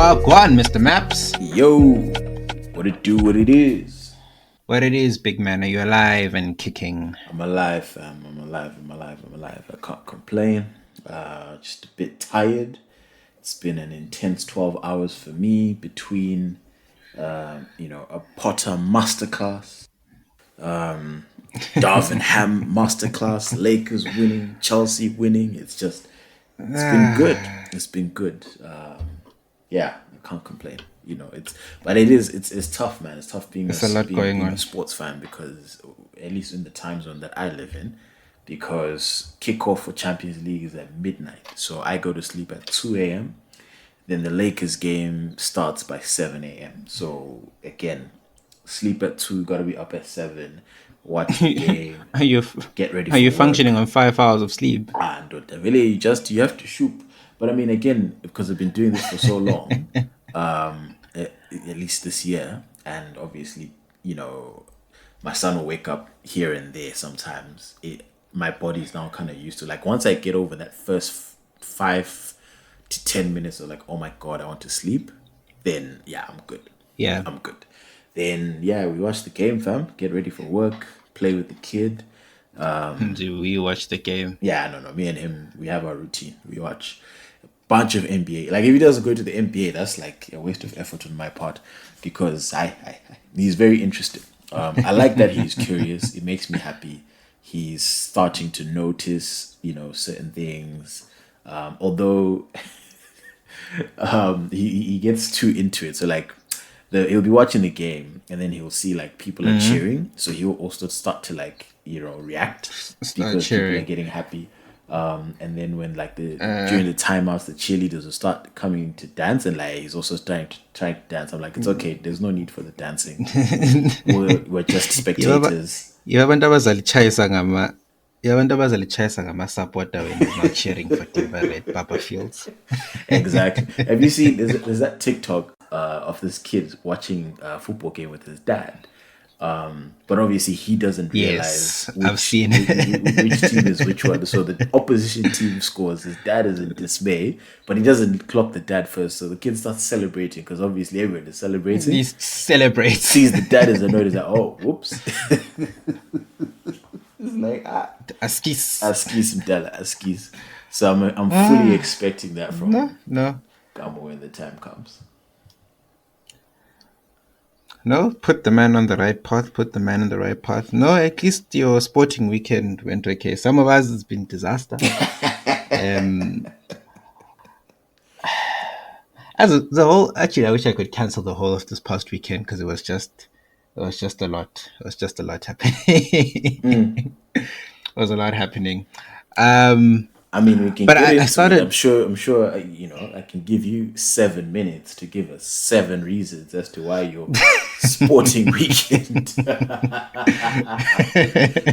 Wagwan, Mr. Maps. Yo, what it do, what it is. What it is, big man? Are you alive and kicking? I'm alive, fam. I'm alive. I can't complain. Just a bit tired. It's been an intense 12 hours for me between, a Potter masterclass, Darvin Ham masterclass, Lakers winning, Chelsea winning. It's been good. It's been good. Yeah, I can't complain. It's tough, man. It's tough There's a lot going being on. a sports fan because at least in the time zone that I live in, because kickoff for Champions League is at midnight. So I go to sleep at 2 a.m. Then the Lakers game starts by 7 a.m. So again, sleep at 2, gotta be up at 7, watch the game, Are you get ready are for you work. functioning on 5 hours of sleep? And really you have to shoot. But I mean, again, because I've been doing this for so long, at least this year, and obviously, my son will wake up here and there sometimes. My body's now kind of used to, like, once I get over that first 5 to 10 minutes of like, oh my god, I want to sleep, then yeah, I'm good. Yeah. I'm good. Then yeah, we watch the game, fam. Get ready for work. Play with the kid. Do we watch the game? Yeah, no. Me and him, we have our routine. We watch a bunch of NBA. Like, if he doesn't go to the NBA, that's like a waste of effort on my part, because he's very interested. I like that he's curious. It makes me happy. He's starting to notice, certain things. Although he gets too into it. So like, he'll be watching the game and then he'll see like people are cheering, so he'll also start to like react because people are cheering. getting happy. And then when like during the timeouts, the cheerleaders will start coming to dance, and like he's also trying to dance. I'm like, it's okay. There's no need for the dancing. We're just spectators. Abantu abazalichayisa ngama abantu abazalichayisa ngama-supporter when he's not cheering for Denver Red Papa Fields. Exactly. Have you seen? There's that TikTok of this kid watching a football game with his dad. But obviously he doesn't realize Yes, I've seen which team is which one. So the opposition team scores. His dad is in dismay, but he doesn't clock the dad first. So the kid starts celebrating because obviously everyone is celebrating. He celebrates. Sees the dad is annoyed. He's like, oh, whoops. It's like, Askis. Askis. So I'm fully expecting that from No. Gamo when the time comes. No, put the man on the right path. No, at least your sporting weekend went okay. Some of us, it's been disaster. Actually, I wish I could cancel the whole of this past weekend because it was just a lot. It was just a lot happening. It was a lot happening. I mean, we can But get I into started- it. I'm sure. I can give you 7 minutes to give us 7 reasons as to why your sporting weekend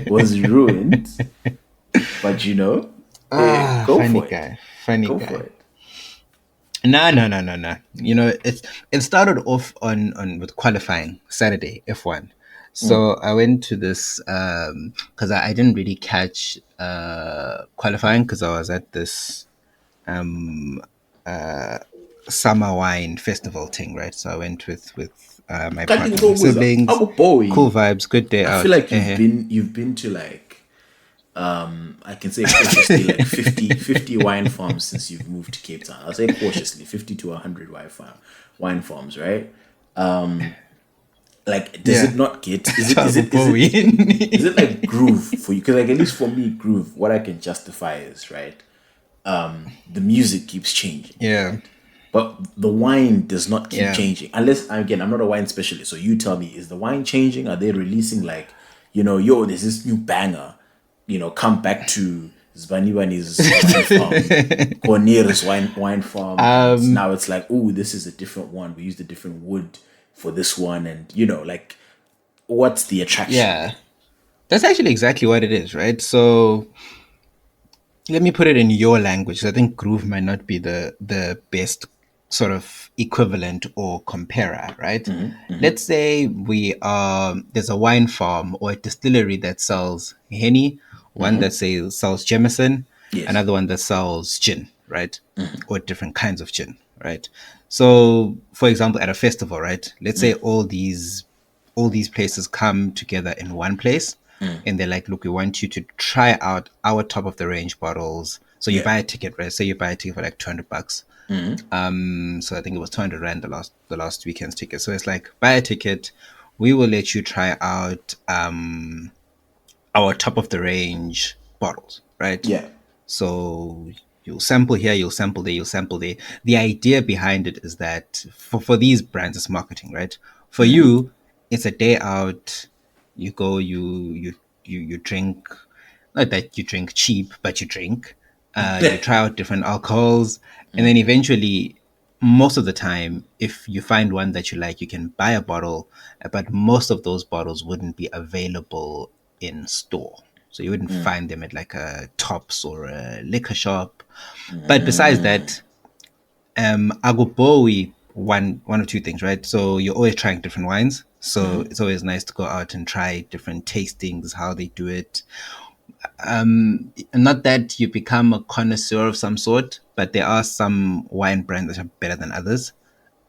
was ruined. But go funny for it. guy. Funny Go guy. for it. No. It started off on with qualifying Saturday F1. So I went to this because I didn't really catch qualifying because I was at this summer wine festival thing, right? So I went with my Can't think partner, of always siblings, I'm a boy. cool vibes, good day I out. feel like you've been to like I can say cautiously like 50 wine farms since you've moved to Cape Town. I'll say cautiously 50 to 100 wine farms, right? Like, does it not get? Is it like groove for you? Because like, at least for me, groove. What I can justify is right. The music keeps changing. Yeah. But the wine does not keep Yeah. changing. Unless, again, I'm not a wine specialist. So you tell me, is the wine changing? Are they releasing like, there's this new banger, come back to Zbanibani's wine farm, Cornier's wine farm. Now it's like, oh, this is a different one. We used a different wood for this one. And, like, what's the attraction? Yeah. That's actually exactly what it is, right? So let me put it in your language. I think groove might not be the best sort of equivalent or comparer, right? Let's say there's a wine farm or a distillery that sells Henny, one that sells Jameson, Yes. another one that sells gin, right? Or different kinds of gin, right? So, for example, at a festival, right? Let's say all these places come together in one place, and they're like, "Look, we want you to try out our top of the range bottles." So you Yeah. buy a ticket, right? Say you buy a ticket for like $200. So I think it was 200 rand the last weekend's ticket. So it's like, buy a ticket, we will let you try out our top of the range bottles, right? Yeah. So you'll sample here, you'll sample there, you'll sample there. The idea behind it is that for these brands, it's marketing, right? For you, it's a day out. You go, you drink. Not that you drink cheap, but you drink. You try out different alcohols, and then eventually, most of the time, if you find one that you like, you can buy a bottle. But most of those bottles wouldn't be available in store, so you wouldn't find them at like a Tops or a liquor shop. But besides that, Agobowi one or two things, right? So you're always trying different wines. So it's always nice to go out and try different tastings, how they do it. Not that you become a connoisseur of some sort, but there are some wine brands that are better than others.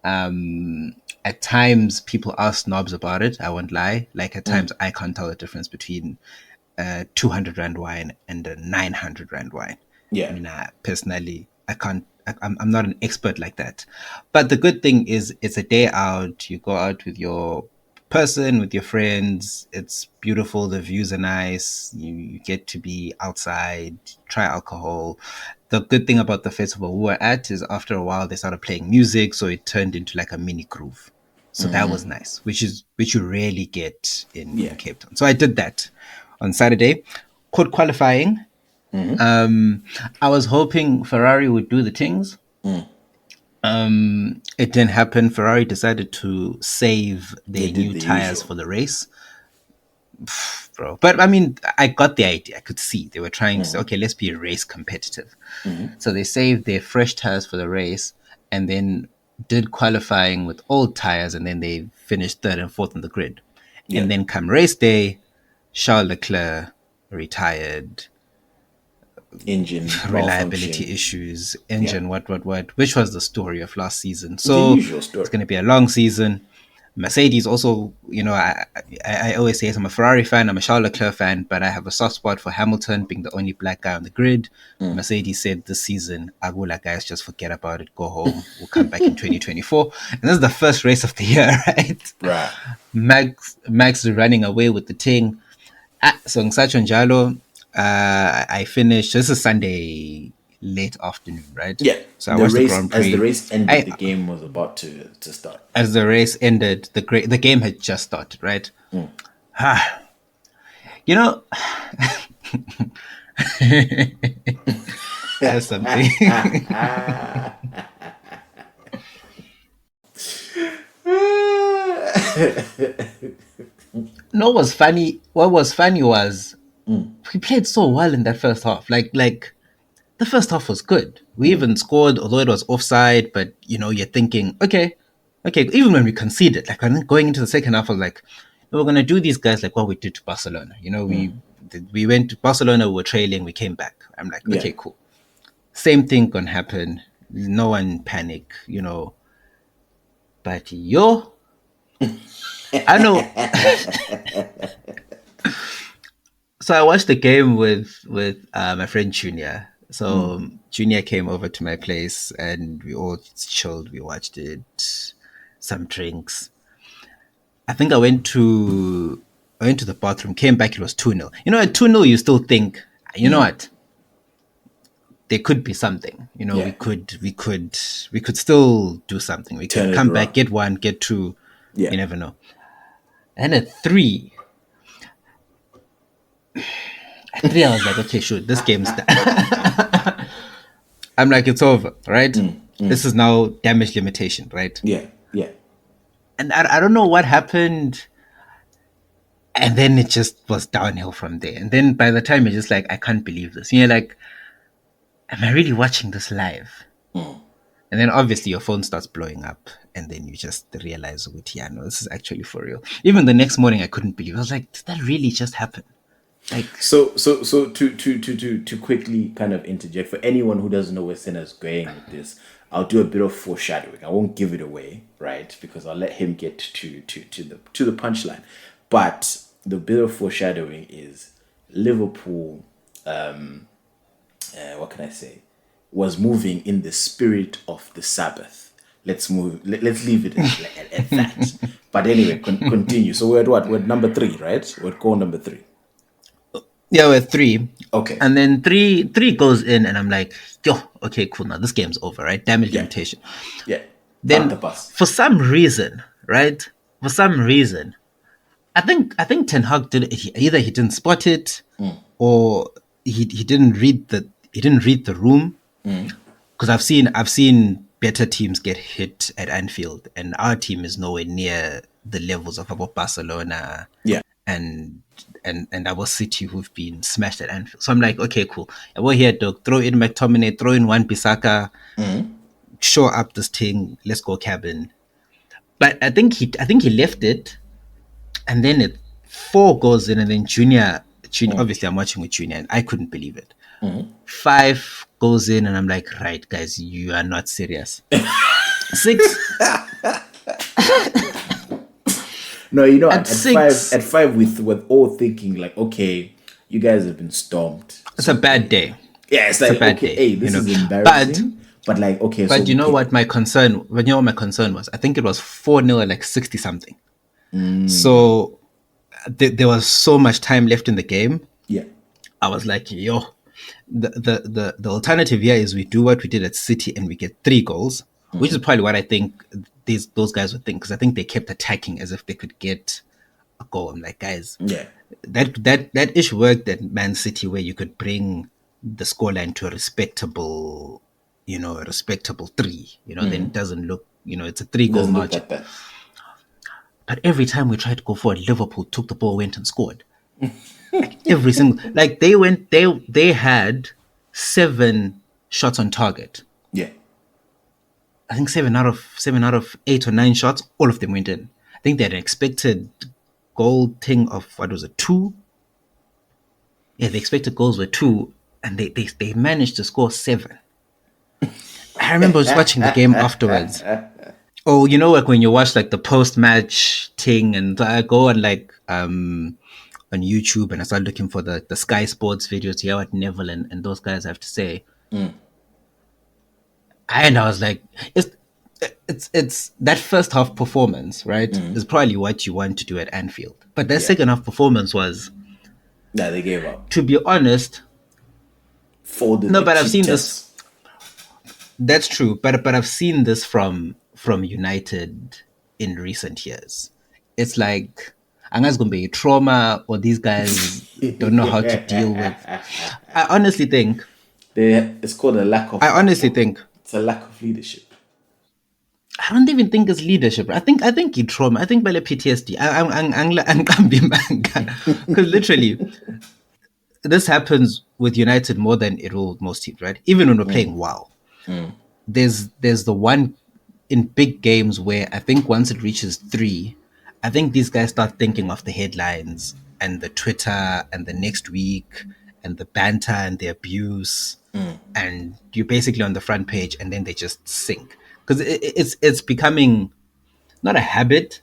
At times, people are snobs about it. I won't lie. Like, at times, I can't tell the difference between a 200 rand wine and a 900 rand wine. I Yeah. mean, personally, I can't. I'm not an expert like that. But the good thing is, it's a day out. You go out with your person, with your friends. It's beautiful. The views are nice. You get to be outside, try alcohol. The good thing about the festival we were at is, after a while, they started playing music, so it turned into like a mini groove. So that was nice, which you rarely get Yeah. in Cape Town. So I did that on Saturday. Caught qualifying. I was hoping Ferrari would do the things. It didn't happen. Ferrari decided to save They their did new the tires usual. for the race, bro. But I mean, I got the idea. I could see they were trying to say, okay, let's be race competitive. So they saved their fresh tires for the race, and then did qualifying with old tires, and then they finished third and fourth on the grid. Yeah. And then come race day, Charles Leclerc retired, Engine reliability malfunction. issues, Yeah. engine, what, which was the story of last season. The So usual it's story. going to be a long season. Mercedes also, I always say, I'm a Ferrari fan, I'm a Charles Leclerc fan, but I have a soft spot for Hamilton being the only black guy on the grid. Mercedes said this season, Agula guys, just forget about it, go home. We'll come back in 2024. And this is the first race of the year, right? Right. Max is running away with the thing. So Ngisatsho njalo, I finished. This is Sunday late afternoon, right? Yeah. So I watched the Grand As the Prix. race ended, I the game was about to start. As the race ended, the game had just started, right? You know, that's something. No, what's funny? What was funny was we played so well in that first half. Like the first half was good. We even scored, although it was offside. But you're thinking, okay. Even when we conceded, like, going into the second half, I was like, we're gonna do these guys like what we did to Barcelona. We went to Barcelona, we were trailing, we came back. I'm like, Yeah. okay, cool. Same thing gonna happen. No one panic, But I know. So I watched the game with my friend Junior. So Junior came over to my place and we all chilled. We watched it, some drinks. I think I went to the bathroom, came back. It was 2-0. At 2-0, you still think, you know what? There could be something. We Yeah. could still do something. We Turn could it come back, around. get one, get two. Yeah. You never know. And at three, I was like, okay, sure, this game's done. I'm like, it's over, right? This is now damage limitation, right? Yeah. Yeah. And I don't know what happened. And then it just was downhill from there. And then by the time you're just like, I can't believe this. And you're like, am I really watching this live? And then obviously your phone starts blowing up. And then you just realize, yeah, no, this is actually for real. Even the next morning, I couldn't believe it. I was like, did that really just happen? Like, So to quickly kind of interject for anyone who doesn't know where Senna's going with this, I'll do a bit of foreshadowing. I won't give it away, right? Because I'll let him get to the punchline. But the bit of foreshadowing is Liverpool. What can I say? Was moving in the spirit of the Sabbath. Let's move. Let's leave it at that. But anyway, continue. So we're at what? We're at number three, right? We're at goal number three. Yeah, we're three. Okay. And then three goes in, and I'm like, yo, okay, cool. Now this game's over, right? Damage Yeah. limitation. Yeah. Park the Then bus. for some reason, right? For some reason, I think Ten Hag did either he didn't spot it, or he didn't read the room, because I've seen better teams get hit at Anfield, and our team is nowhere near the levels of about Barcelona Yeah. and and our City, who've been smashed at Anfield. So I'm like, okay, cool. And we're here, dog. Throw in McTominay, throw in Wan Bissaka, shore up this thing. Let's go cabin. But I think he left it, and then four goes in, and then Junior. Obviously, I'm watching with Junior, and I couldn't believe it. Five goes in, and I'm like, right, guys, you are not serious. Six No, you know, at at six, five, with all thinking like, okay, you guys have been stomped. it's a So bad day. yeah, it's It's a like, bad okay, day, hey, this is But embarrassing. But like, okay, so you we know get what my concern? You know what my concern was? I think it was 4-0 at like 60 something. So there was so much time left in the game. yeah, I was like, yo, the alternative here is we do what we did at City and we get 3 goals, which is probably what I think those guys would think, because I think they kept attacking as if they could get a goal. I'm like, guys, yeah. that ish worked at Man City, where you could bring the scoreline to a respectable, a respectable three. Then it doesn't look, it's a three It goal doesn't look margin. that bad. But every time we tried to go forward, Liverpool took the ball, went and scored. Every single, like, they had 7 shots on target. Yeah, I think seven out of 8 or 9 shots, all of them went in. I think they had an expected goal thing of, what was it, 2? Yeah, the expected goals were 2, and they managed to score 7. I remember just watching the game afterwards. Oh, like when you watch like the post match thing, and I go on like on YouTube, and I start looking for the Sky Sports videos to hear what Neville and those guys have to say. And I was like, it's that first half performance, right? Is probably what you want to do at Anfield. But that yeah. second half performance was, Nah, they gave up. to be honest, Folded no. the But I've cheek seen this. test. That's true. But I've seen this from United in recent years. It's like, Anga's gonna be trauma, or these guys don't know how to deal with. I honestly think. It's called a lack of. I honestly think. It's a lack of leadership. I don't even think it's leadership. I think it's trauma. I think by PTSD. Because literally, this happens with United more than it will with most teams, right? Even when we're playing WoW, there's the one in big games where I think once it reaches 3, I think these guys start thinking of the headlines and the Twitter and the next week and the banter and the abuse, and you're basically on the front page, and then they just sink, because it's becoming not a habit,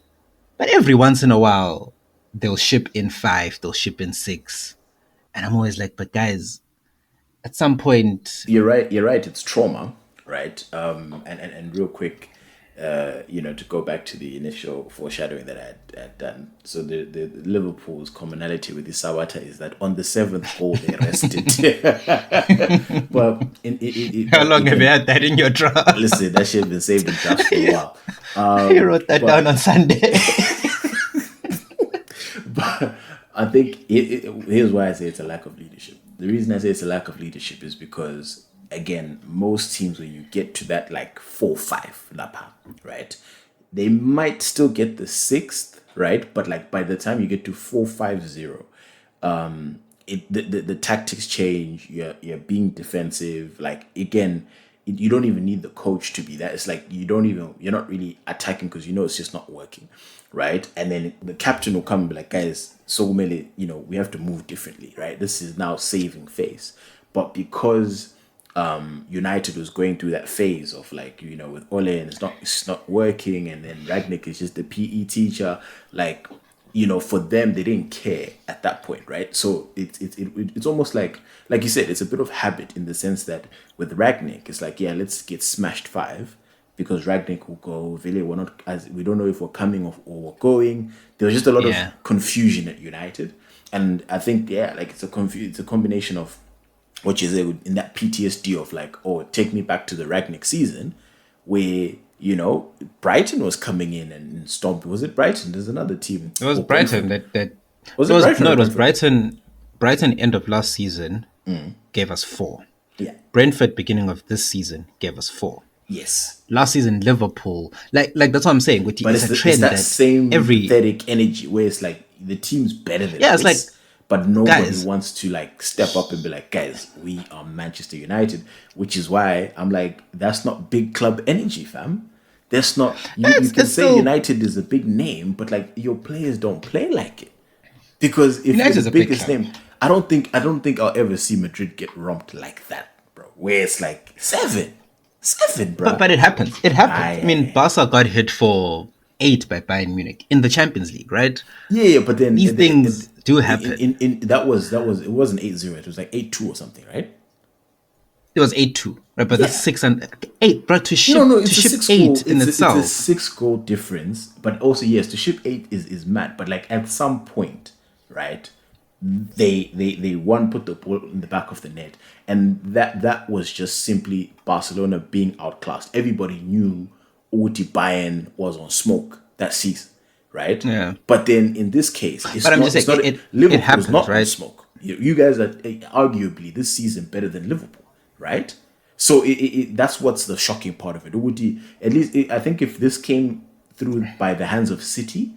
but every once in a while they'll ship in 5, they'll ship in 6, and I'm always like, but guys, at some point. You're right. You're right. It's trauma, right? And real quick, to go back to the initial foreshadowing that I had done. So the Liverpool's commonality with the Sawata is that on the 7th goal they rested. But How long have you had that in your draft? listen, that shit been saved in drafts for a while. You wrote that down on Sunday. But I think here's why I say it's a lack of leadership. The reason I say it's a lack of leadership is because, again, most teams, when you get to that like 4-5 lapa, right, they might still get the 6th, right, but like by the time you get to 4-5-0, the tactics change. You're being defensive. Like, again, you don't even need the coach to be that. It's like you're not really attacking, because it's just not working, right? And then the captain will come and be like, guys, so many, we have to move differently, right? This is now saving face. But because United was going through that phase of like, with Ole, and it's not working, and then Ragnick is just the PE teacher. Like, for them, they didn't care at that point, right? So it's almost like you said, it's a bit of habit in the sense that with Ragnick, it's like, yeah, let's get smashed five, because Ragnick will go, Villa, we're not, as we don't know if we're coming or we're going. There was just a lot of Yeah. confusion at United, and I think, yeah, like it's a combination of what you say in that PTSD of like, oh, take me back to the Ragnick season, where Brighton was coming in and stomped. Was it Brighton? There's another team, It was or Brighton Brentford. that Was it it was Brighton no, or it was Brentford? Brighton. Brighton end of last season gave us 4. Yeah. Brentford beginning of this season gave us 4. Yes. Last season Liverpool, like that's what I'm saying. But It's a it's trend that that same every pathetic energy where it's like the team's better than yeah, it's like this, but nobody guys. wants to like step up and be like, guys, we are Manchester United, which is why I'm like, that's not big club energy, fam. That's not you can It's say still United is a big name, but like your players don't play like it. Because if you're United the is a big biggest club. name, I don't think I'll ever see Madrid get romped like that, bro. Where it's like seven, But bro. it happens. It happens. I mean, I Barca got hit for 8 by Bayern Munich in the Champions League, right? Yeah, but then These things do happen. that was it wasn't 8-0. It was like 8-2 or something, right? It was 8-2, right? But that's Yeah. 6 and 8, bro. To No, ship no, to it's a ship six 8 goal. in It's a itself. 6 goal difference, but also yes, to ship eight is mad. But like at some point, right? They one put the ball in the back of the net, and that was just simply Barcelona being outclassed. Everybody knew Uti Bayern was on smoke that season, right? Yeah. But then in this case, But it's I'm not. just It's saying not. it Liverpool is happens, not on right? smoke. You guys are arguably this season better than Liverpool, right? So that's what's the shocking part of it. Uti, at least I think if this came through by the hands of City,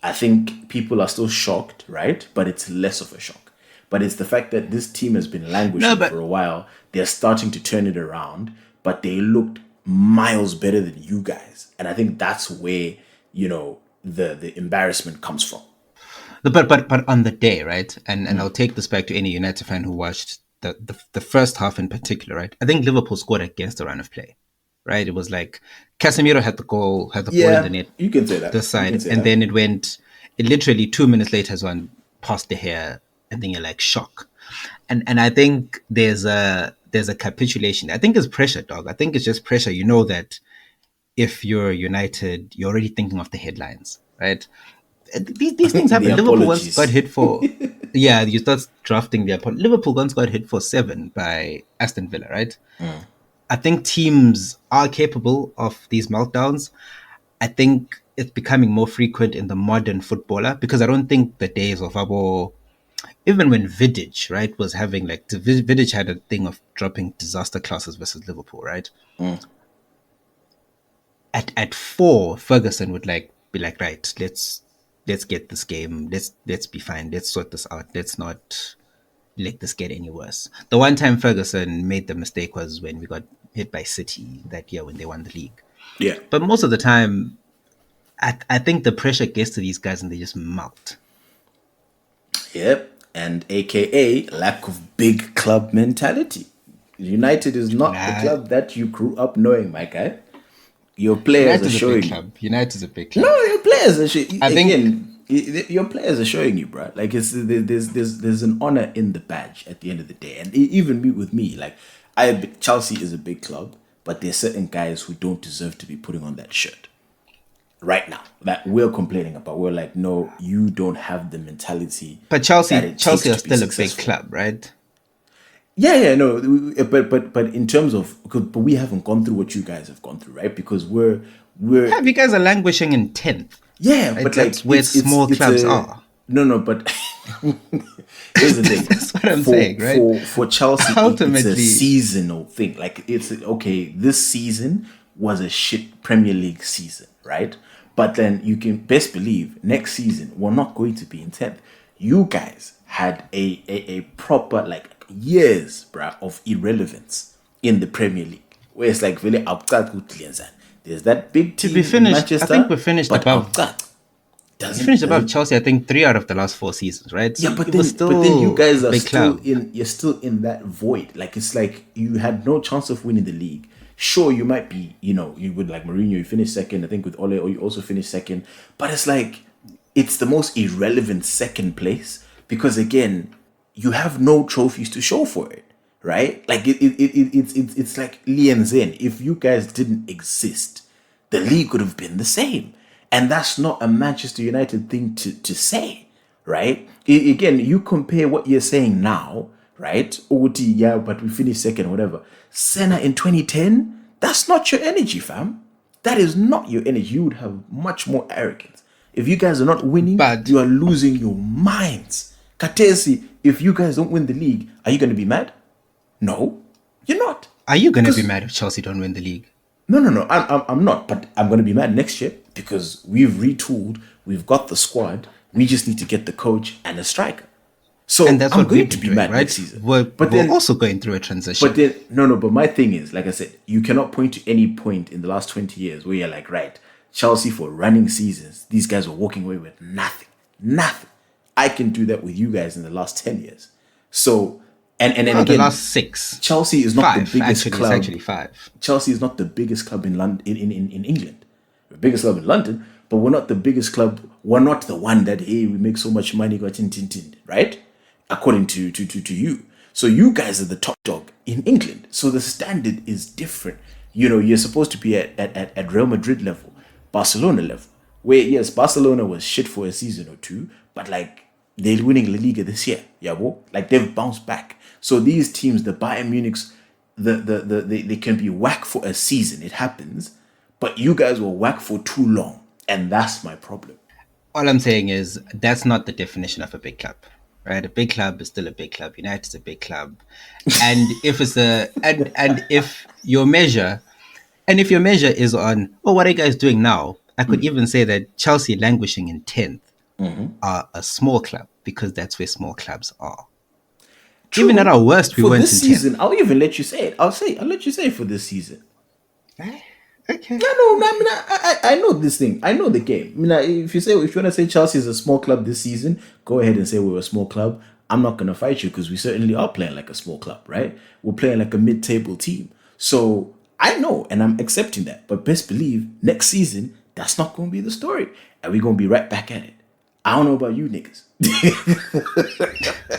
I think people are still shocked, right? But it's less of a shock. But it's the fact that this team has been No, languishing for but a while. They're starting to turn it around, but they looked miles better than you guys. And I think that's where, the embarrassment comes from. but on the day, right? And I'll take this back to any United fan who watched the first half in particular, right? I think Liverpool scored against the run of play, right? It was like Casemiro had the goal, had the ball in the Yeah, net you can say that. this You can side, say and that. then it literally 2 minutes later has one past the hair, and then you're like shock. And I think there's a capitulation. I think it's pressure, dog. I think it's just pressure. You know that if you're United, you're already thinking of the headlines, right? These things The happen. Liverpool once got apologies. hit for, yeah, you start drafting Liverpool once got hit for 7 by Aston Villa, right? I think teams are capable of these meltdowns. I think it's becoming more frequent in the modern footballer because I don't think the days of our even when Vidic, right, was having like Vidic had a thing of dropping disaster classes versus Liverpool, right? At 4, Ferguson would like be like, right, let's get this game, let's be fine, let's sort this out, let's not let this get any worse. The one time Ferguson made the mistake was when we got hit by City that year when they won the league. Yeah. But most of the time, I think the pressure gets to these guys and they just melt. Yep. And AKA lack of big club mentality. United is not the Nah, club that you grew up knowing, my guy. Your players are United's a big showing you. club. United's a big No, club. your players are I think again. Your players are showing you, bro. Like there's an honor in the badge at the end of the day, and even me with me, like Chelsea is a big club, but there's certain guys who don't deserve to be putting on that shirt right now that we're complaining about. We're like, no, you don't have the mentality but that Chelsea it Chelsea takes are to be still a big successful. club, right? Yeah, no, but in terms of, but we haven't gone through what you guys have gone through, right? Because we're Have you guys are languishing in 10th, yeah, right? but That's like where it's small it's clubs a are. no, but here's the thing. That's what I'm For saying, right? for for Chelsea, it's a Ultimately, seasonal thing. Like it's okay. This season was a shit Premier League season, right? But then you can best believe next season we're not going to be in 10th. You guys had a proper like years, bruh, of irrelevance in the Premier League, where it's like really outcut. There's that big to be team in finished, I think Manchester, we finished but above. outcut. You finished Does above it? Chelsea, I think, 3 out of the last 4 seasons, right? So Yeah, it was but then you still guys a are big still club. in. You're still in that void. Like it's like you had no chance of winning the league. Sure, you might be. You know, you would like Mourinho. You finished second. I think with Ole, or you also finished second. But it's like it's the most irrelevant second place because again, you have no trophies to show for it, right? Like it's like Lee and Zen. If you guys didn't exist, the league would have been the same. And that's not a Manchester United thing to say, right? Again, you compare what you're saying now, right? OT, yeah, but we finished second, whatever. Senna in 2010, that's not your energy, fam. That is not your energy. You would have much more arrogance. If you guys are not winning, But you are losing your minds. Katesi, if you guys don't win the league, are you going to be mad? No, you're not. are you going to be Because mad if Chelsea don't win the league? no. I'm not. But I'm going to be mad next year because we've retooled. We've got the squad. We just need to get the coach and a striker. And So that's I'm what we've going to been be doing, mad next right? season. We're, But we're then, also going through a transition. no. But my thing is, like I said, you cannot point to any point in the last 20 years where you're like, right, Chelsea for running seasons, these guys were walking away with nothing, nothing. I can do that with you guys in the last 10 years. So, and then No, the again, last six. Chelsea is not the Five, biggest actually. It's club. actually five. Chelsea is not the biggest club in London in England. We're the biggest club in London, but we're not the biggest club. We're not the one that hey we make so much money got tin, right? According to you. So you guys are the top dog in England. So the standard is different. You know, you're supposed to be at Real Madrid level, Barcelona level. Where yes, Barcelona was shit for a season or two, but like they're winning La Liga this year. Yeah, well, like they've bounced back. So these teams, the Bayern Munich's, they can be whack for a season. It happens, but you guys were whack for too long, and that's my problem. All I'm saying is that's not the definition of a big club, right? A big club is still a big club. United's a big club, and if it's a and if your measure, and if your measure is on, oh, what are you guys doing now? I could even say that Chelsea languishing in 10th are a small club because that's where small clubs are. Even at True. our worst, we For weren't this in 10th. season, I'll even let you say it. I'll let you say it for this season. Eh, okay. No, no, I mean, I know this thing. I know the game. I mean, if you want to say Chelsea is a small club this season, go ahead and say we're a small club. I'm not gonna fight you because we certainly are playing like a small club, right? We're playing like a mid-table team. So I know, and I'm accepting that. But best believe next season that's not gonna be the story, and we're gonna be right back at it. I don't know about you niggas.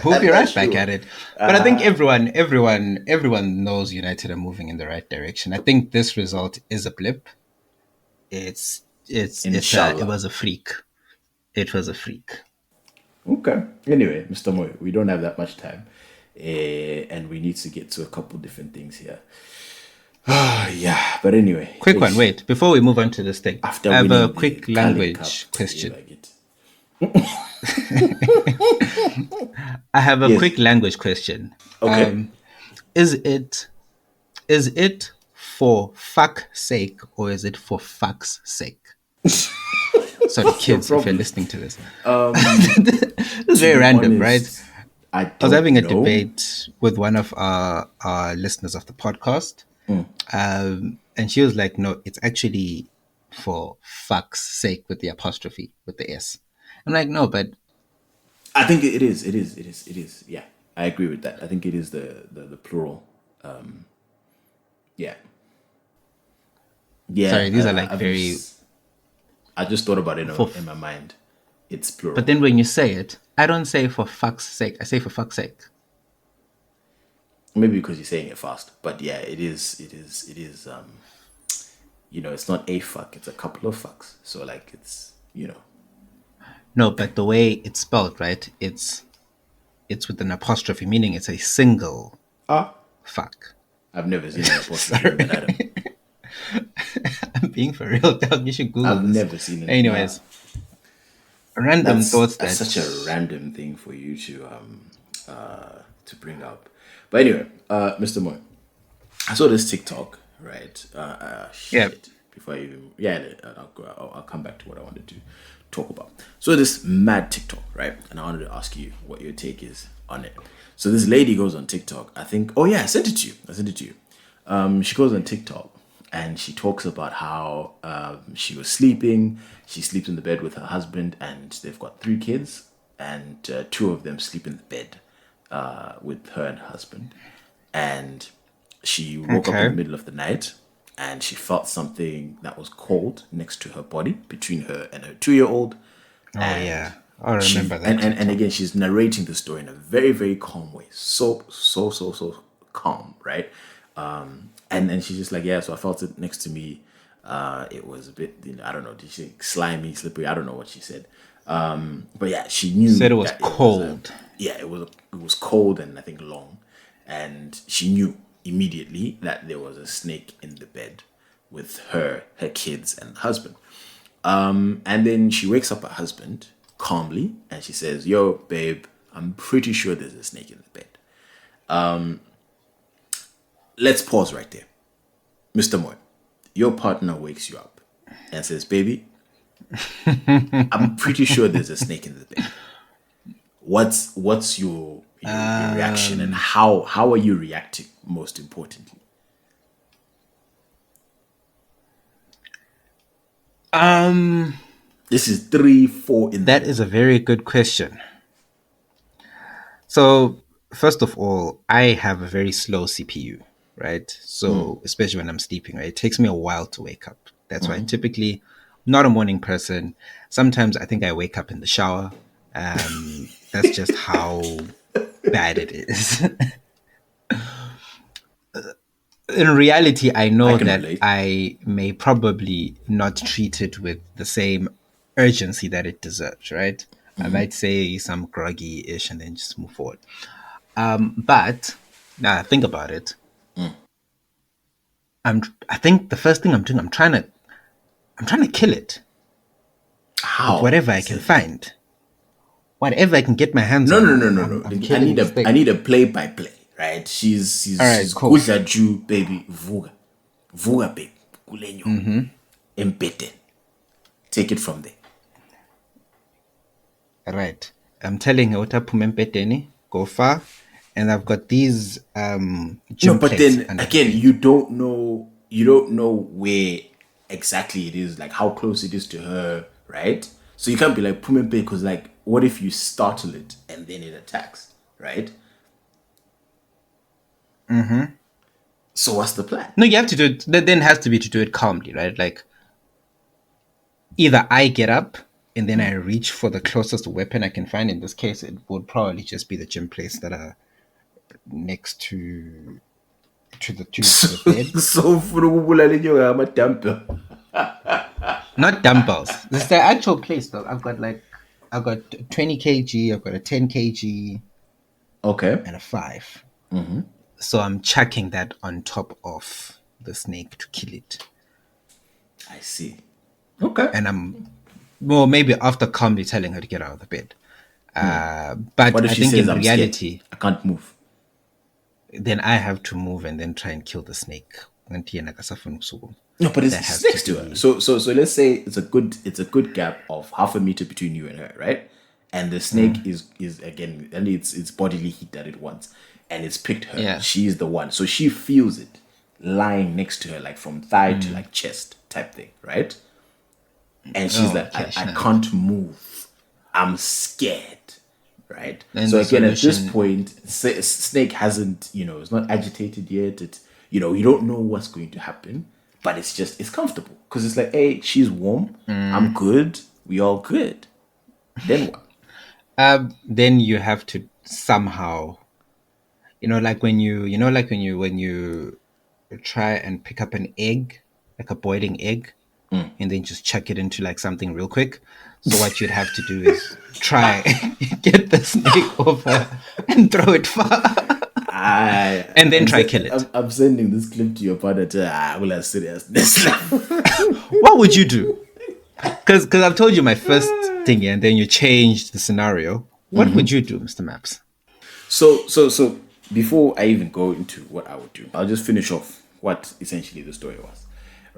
We'll I'm be not right back sure. at it. But I think everyone knows United are moving in the right direction. I think this result is a blip. It Inshallah. was a freak. It was a freak. Okay. Anyway, Mr. Moy, we don't have that much time. And we need to get to a couple different things here. Yeah, but anyway, Quick one, wait, before we move on to this thing. after I have a winning the quick Carling Cup, language you question. like it. I have a Yes. quick language question. Okay. Is it is it for fuck sake or is it for fuck's sake? Sorry, What's your kids, if you're problem? listening to this. It's To very be random, right? honest, I I was don't having a know. debate with one of our listeners of the podcast, and she was like, "No, it's actually for fuck's sake with the apostrophe with the s." I'm like, "No, but I think it is. It is. It is. It is. Yeah, I agree with that. I think it is the plural. Yeah. Yeah. sorry, these are like very I just thought about it for." in my mind. It's But plural. then when you say it, I don't say for fuck's sake. I say for fuck's sake. Maybe because you're saying it fast, but yeah, it is. It is. It is. It's not a fuck; it's a couple of fucks. So like, it's. No, but the way it's spelled, right? It's with an apostrophe, meaning it's a single Ah, fuck. I've never seen an apostrophe with an Sorry, Adam. I'm being for real, dog. You should Google I've this. never seen it. Nah, Anyways, random thoughts that's that such a random thing for you to bring up. But anyway, Mr. Moy, I saw this TikTok, right? yeah. Shit. Before I even I'll come back to what I wanted to talk about. So this mad TikTok, right? And I wanted to ask you what your take is on it. So this lady goes on TikTok. I think. Oh yeah, I sent it to you. She goes on TikTok and she talks about how she was sleeping. She sleeps in the bed with her husband, and they've got three kids, and two of them sleep in the bed with her and her husband. And she woke up in the Okay. middle of the night, and she felt something that was cold next to her body between her and her 2-year-old. Oh And yeah, I remember that and TikTok. again, she's narrating the story in a very, very calm way. So calm, right? And she's just like, yeah, so I felt it next to me. It was a bit, I don't know, did she say slimy, slippery? I don't know what she said. But yeah, she Said knew it was that it was a, cold. yeah, it was cold and I think long. And she knew immediately that there was a snake in the bed with her kids and husband. And then she wakes up her husband calmly and she says, yo, babe, I'm pretty sure there's a snake in the bed. Let's pause right there. Mr. Moy, your partner wakes you up and says, baby, I'm pretty sure there's a snake in the bed. What's your reaction, and Um, how are you reacting most importantly? um, This is 3, 4 in the that is a morning. very good question. So, first of all, I have a very slow CPU, right? So, especially when I'm sleeping, right? It takes me a while to wake up. That's why I typically not a morning person. Sometimes I think I wake up in the shower. That's just how bad it is. In reality, I I know can that relate. I may probably not treat it with the same urgency that it deserves, right? I might say some groggy ish and then just move forward. But now I think about it. I think the first thing I'm doing, I'm trying to kill it with How whatever I can exactly? find, whatever I can get my hands No, no, on. no, no, I'm no. I killing need this I thing. need a play by play, right? All right, She's good cool. at you, baby. Vuga, vuga, babe. Kulenyo, empete. Take it from there. All right, I'm telling her what Pumempeteni, go far, and I've got these No, gym but plates then under the again, bed. you don't know where exactly it is, like how close it is to her, right? So you can't be like pumempe because like, what if you startle it and then it attacks, right? So what's the plan? No, you have to do it. That then has to be to do it calmly, right? Like either I get up and then I reach for the closest weapon I can find. In this case, it would probably just be the gym plates that are next to the bed. So for I'm a damper. Not dumbbells. This is the actual place though. I've got 20 kg, I've got a 10 kg, Okay, and a 5. So I'm chucking that on top of the snake to kill it. I see. Okay. And I'm well, maybe after calmly telling her to get out of the bed. But What if I she think says in I'm scared? reality, I can't move. then I have to move and then try and kill the snake. No, but That it's has to next to her. be So let's say it's a good gap of half a meter between you and her, right? And the snake is again, and it's bodily heat that it wants, and it's picked her. yeah. She's the one, so she feels it lying next to her, like from thigh to like chest type thing, right? And she's Oh, like, okay, I snap. can't move. I'm scared, right? Then So the again, at this solution, point, Snake hasn't, it's not agitated yet. You don't know what's going to happen, but it's comfortable because it's like, hey, she's warm. I'm good. We all good. Then what? then you have to somehow, when you try and pick up an egg, like a boiling egg, and then just chuck it into like something real quick. So what you'd have to do is try get the snake over and throw it far, I and then try kill it. I'm sending this clip to your partner. Will have seriousness. What would you do? Because I've told you my first thing, and then you changed the scenario. What would you do, Mr. Maps? So before I even go into what I would do, I'll just finish off what essentially the story was.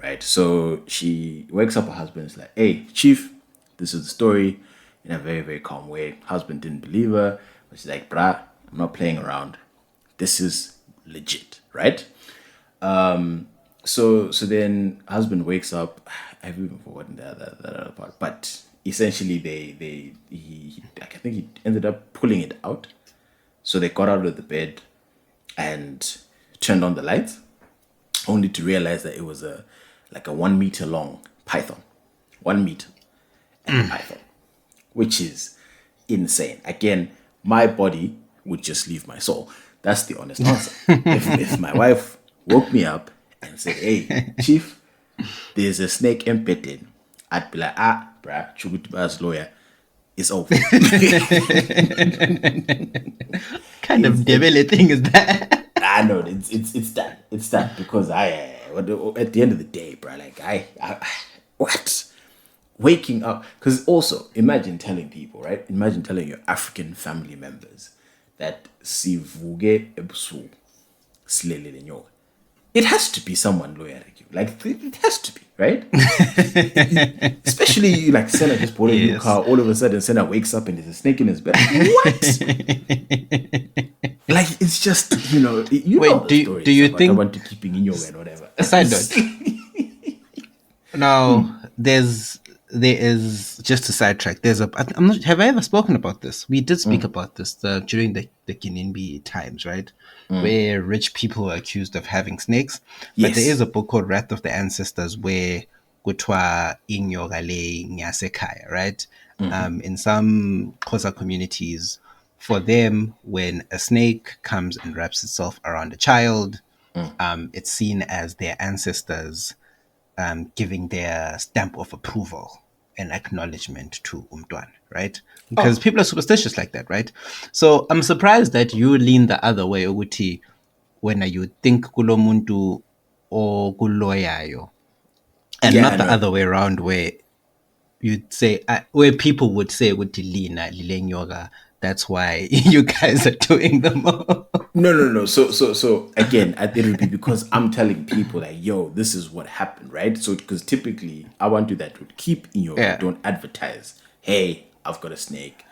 Right. So she wakes up her husband, is like, hey, Chief, this is the story, in a very, very calm way. Husband didn't believe her, but she's like, brah, I'm not playing around. This is legit, right? So then husband wakes up. I've even forgotten that other part. But essentially, I think he ended up pulling it out. So they got out of the bed and turned on the lights, only to realize that it was a like a 1 meter long python, 1 meter, and a python, which is insane. Again, my body would just leave my soul. That's the honest answer. If my wife woke me up and said, "Hey, chief, there's a snake embedded," I'd be like, "Ah, bruh, Chugutba's lawyer, it's over." Kind of devil thing is that? I know it's that because at the end of the day, bro, like I what waking up, because also imagine telling people, right? Imagine telling your African family members that sivuge ebusu silele lenyoka. It has to be someone loyal like you. Like it has to be, right? Especially you, like Senna just bought a new Yes. car. All of a sudden, Senna wakes up and there's a snake in his bed. What? Like it's just you know Wait, the do stories you about I think, want to keeping in your and whatever. a side note? Now, there is, just a sidetrack. I'm not. Have I ever spoken about this? We did speak about this during the Kinimbi times, right? Where rich people are accused of having snakes. But there is Yes. a book called Wrath of the Ancestors where kutwa inyogale nyasekaya, right? In some Xhosa communities, for them, when a snake comes and wraps itself around a child, it's seen as their ancestors giving their stamp of approval and acknowledgement to Umtwan, right? Because Oh, people are superstitious like that, right? So I'm surprised that you lean the other way, Uguti, when you think kulomuntu or kuloyayo, and yeah, I not the know. other way around where you'd say, where people would say, Uguti lina, lilenyoga, that's why you guys are doing the more. No, no, no. So again, it would be because I'm telling people like, yo, this is what happened, right? So because typically I want to do that would keep in yoga, Yeah, don't advertise. Hey, I've got a snake.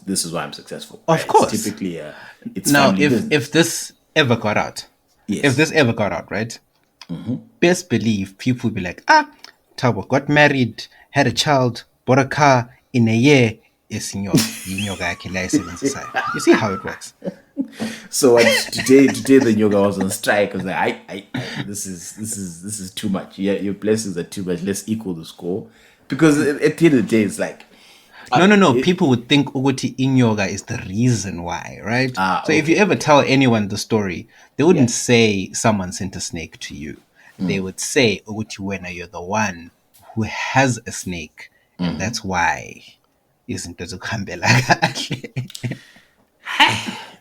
This is why I'm successful, right? of It's course. typically it's Now, family if business. this ever got out, if Yes. this ever got out, right? Best believe people will be like, Tabo got married, had a child, bought a car in a year. Is inyoga yakhe license side. You see how it works. So today the yoga was on strike. I was like, this is too much. Yeah, your blessings are too much. Let's equal the score because at the end of the day, it's like, No, no, no. it, People would think Uguti inyoga is the reason why, right? So if you okay, ever okay, tell anyone the story, they yeah. wouldn't say someone sent a snake to you. They would say Uguti Wena, you're the one who has a snake, and that's why isn't it kahle.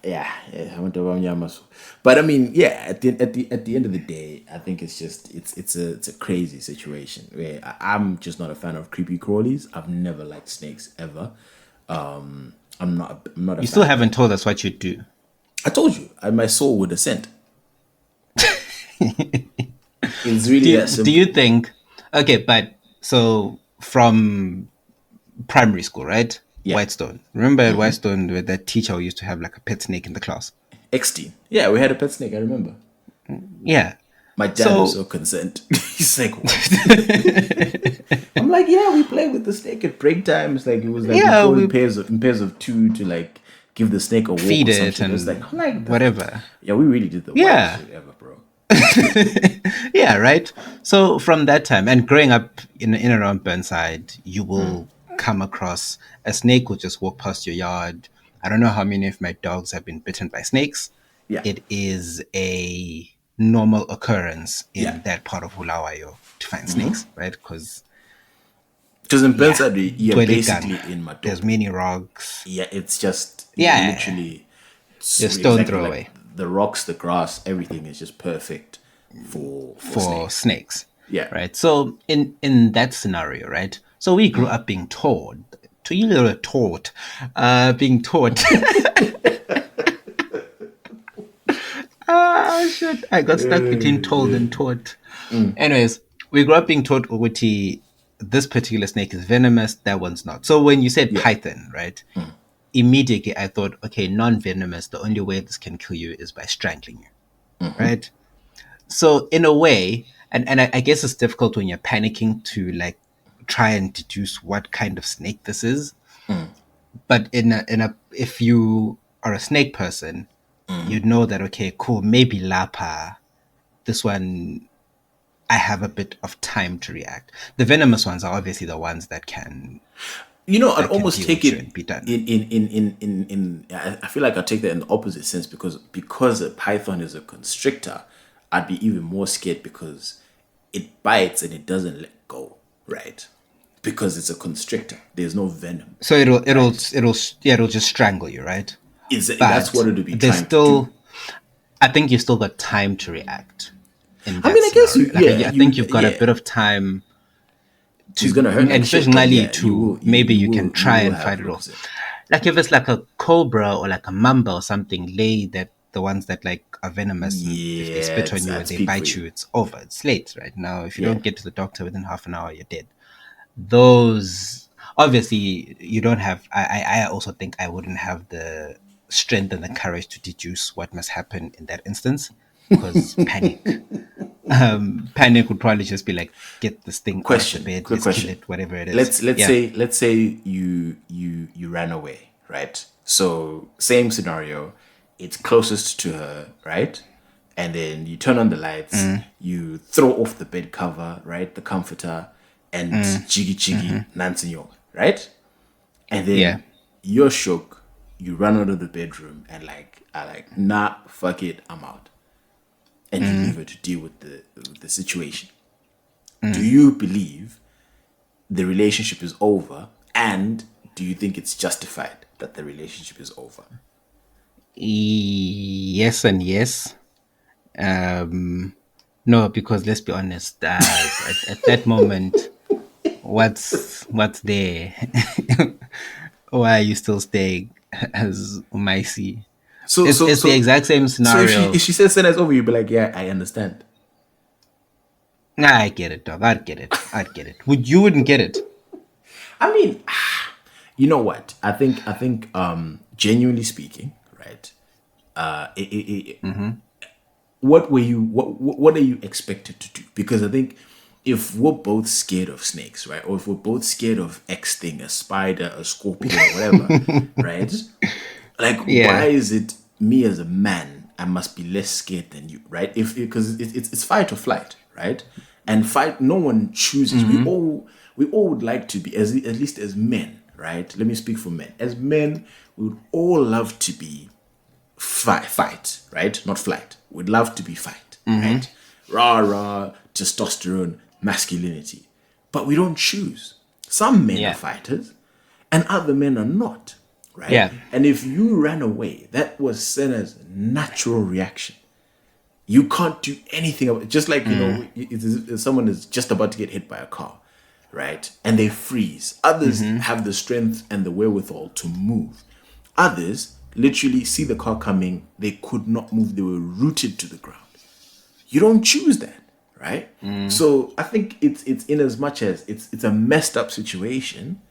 Yeah, I went to Nyamasu. But I mean, yeah, at the end of the day, I think it's just it's a crazy situation where I'm just not a fan of creepy crawlies. I've never liked snakes ever. I'm not a You still fan of haven't them. told us what you do. I told you, my soul would ascend. It's really that Do you simple. think, okay, but so from primary school, right? Yeah. Whitestone. Remember at Whitestone where that teacher who used to have like a pet snake in the class? X-Teen. Yeah, we had a pet snake, I remember. Yeah. My dad was So so concerned. He's like, what? I'm like, yeah, we play with the snake at break times. Like it was like we yeah, go we in pairs of two to like give the snake a walk feed or some it shit. It was like, and I'm like, whatever. yeah, we really did the wildest Yeah. shit ever, bro. Yeah, right. So from that time and growing up in and around Burnside, you will come across a snake will just walk past your yard. I don't know how many of my dogs have been bitten by snakes. Yeah, It is a normal occurrence yeah. in that part of Bulawayo to find snakes, right? Because Because in yeah, Pensad, you're Dwelegang, basically in there's Matope. many rocks. Yeah, it's just you're Yeah, literally just stone exactly throw like away the rocks, the grass, everything is just perfect for for snakes. snakes, Yeah. right? So in that scenario, right? So we grew up being taught, to you little taught, being taught. Shit! I got stuck between told and taught. Anyways, we grew up being taught Uguti, this particular snake is venomous, that one's not. So when you said Yeah. python, right? Immediately I thought, okay, non-venomous, the only way this can kill you is by strangling you, right? So in a way, and I guess it's difficult when you're panicking to like try and deduce what kind of snake this is. But in a if you are a snake person, you'd know that okay, cool, maybe Lapa, this one I have a bit of time to react. The venomous ones are obviously the ones I'd that can almost deal take with you it and be done. in I feel like I take that in the opposite sense because a python is a constrictor, I'd be even more scared because it bites and it doesn't let go, right? Because it's a constrictor. There's no venom, So right? yeah, it'll just strangle you, right? Is that's what But it'll be there's trying to do. still, I think you still got time to react in I that mean, I guess scenario. you, Like yeah, I think you've got a yeah. bit of time It's to, gonna hurt and like shit, especially but early yeah, to maybe you can you try will and have fight it off. requisite. Like if it's like a cobra or like a mamba or something, lay that the ones that like are venomous and if they Yeah, spit on it's you and that's they peak for bite you. you, it's over. It's late right now. If you Yeah. don't get to the doctor within half an hour, you're dead. Those obviously you don't have. I also think I wouldn't have the strength and the courage to deduce what must happen in that instance because panic. Panic would probably just be like, get this thing out of the Question, bed, quick let's kill question. it, whatever it is. Let's Yeah. say you ran away, right? So same scenario, it's closest to her, right? And then you turn on the lights, Mm, you throw off the bed cover, right, the comforter, and mm, jiggy hmm. jiggy nansenyo, right? And Yeah. then you're shook, you run out of the bedroom and like are like, nah, fuck it, I'm out. And you leave Mm, her to deal with the situation. Do mm. you believe the relationship is over, and do you think it's justified that the relationship is over? Yes and yes. No, because let's be honest, at that moment, what's there? Why are you still staying as Umaisi? So It's so it's the so exact same so scenario. if she says send us over, you'd be like, yeah, I understand. Nah, I get it, dog. I'd get it. I'd get it. Would you wouldn't get it? I mean, you know what? I think genuinely speaking, right? What were you what are you expected to do? Because I think if we're both scared of snakes, right? Or if we're both scared of X thing, a spider, a scorpion, or whatever, right? Like, why Yeah. is it me as a man I must be less scared than you, right? If because it's fight or flight, right? And fight, no one chooses. Mm-hmm. We all would like to be, as at least as men, right? Let me speak for men. As men, we would all love to be fight, right? Not flight. We'd love to be fight, Mm-hmm. right? Rah rah, testosterone, masculinity. But we don't choose. Some men are Yeah. fighters and other men are not, right? Yeah. And if you ran away, that was Senna's natural reaction. You can't do anything about it. Just like, Mm. if someone is just about to get hit by a car, right? And they freeze. Others Mm-hmm. have the strength and the wherewithal to move. Others literally see the car coming. They could not move. They were rooted to the ground. You don't choose that, right? Mm. So I think it's in as much as it's a messed up situation.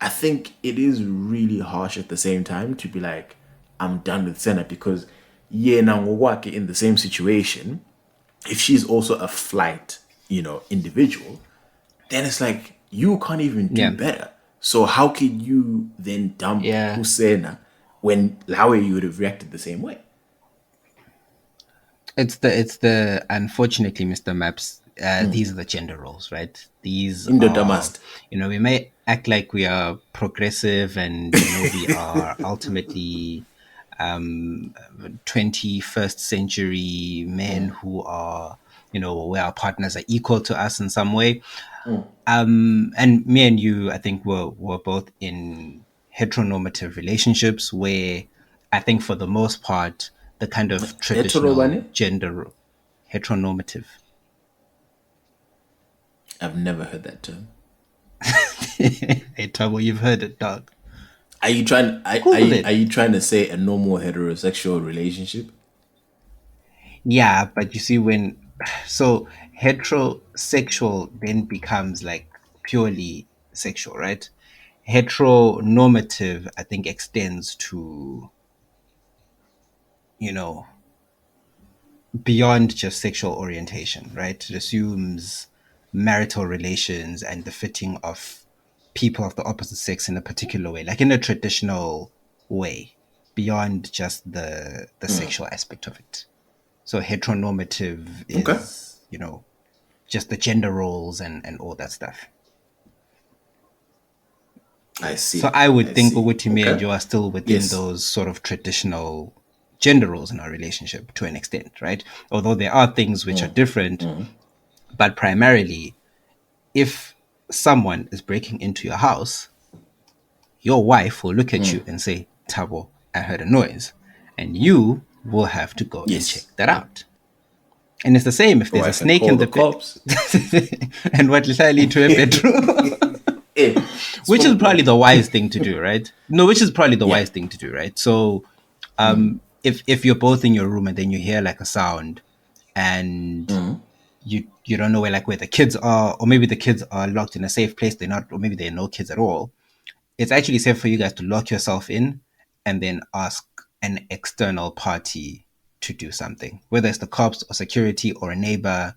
I think it is really harsh at the same time to be like, I'm done with Senna because yeah, now work in the same situation. If she's also a flight, individual, then it's like you can't even do Yeah. better. So how can you then dump Yeah. Husseina when Lawe you would have reacted the same way? It's the unfortunately, Mr. Maps. These are the gender roles, right? These In the are, Damast. we may act like we are progressive and we are ultimately 21st century men who are, where our partners are equal to us in some way. And me and you, I think, were both in heteronormative relationships where I think for the most part, the kind of traditional Heterobani? gender heteronormative. I've never heard that term. Hey, Tabo, you've heard it, dog. Are you trying? Google Are it. you trying to say a normal heterosexual relationship? Yeah, but you see, so heterosexual then becomes like purely sexual, right? Heteronormative, I think, extends to, you know, beyond just sexual orientation, right? It assumes marital relations and the fitting of people of the opposite sex in a particular way, like in a traditional way, beyond just the sexual aspect of it. So heteronormative Okay. is, just the gender roles and all that stuff. I So see. I I would think see. Owutimi and Okay. you are still within Yes. those sort of traditional gender roles in our relationship to an extent, right? Although there are things which are different, but primarily, if someone is breaking into your house, your wife will look at you and say, Tabo, I heard a noise. And you will have to go and check Yes. that out. And it's the same if there's a Wife had snake in called the the bed. cops. And what lead to a bedroom. Eh, Which is probably SpongeBob. the wise thing to do, right? No, which is probably the Yeah. wise thing to do, right? So if you're both in your room and then you hear like a sound and you don't know where the kids are, or maybe the kids are locked in a safe place, they're not, or maybe there are no kids at all, it's actually safe for you guys to lock yourself in and then ask an external party to do something, whether it's the cops or security or a neighbor.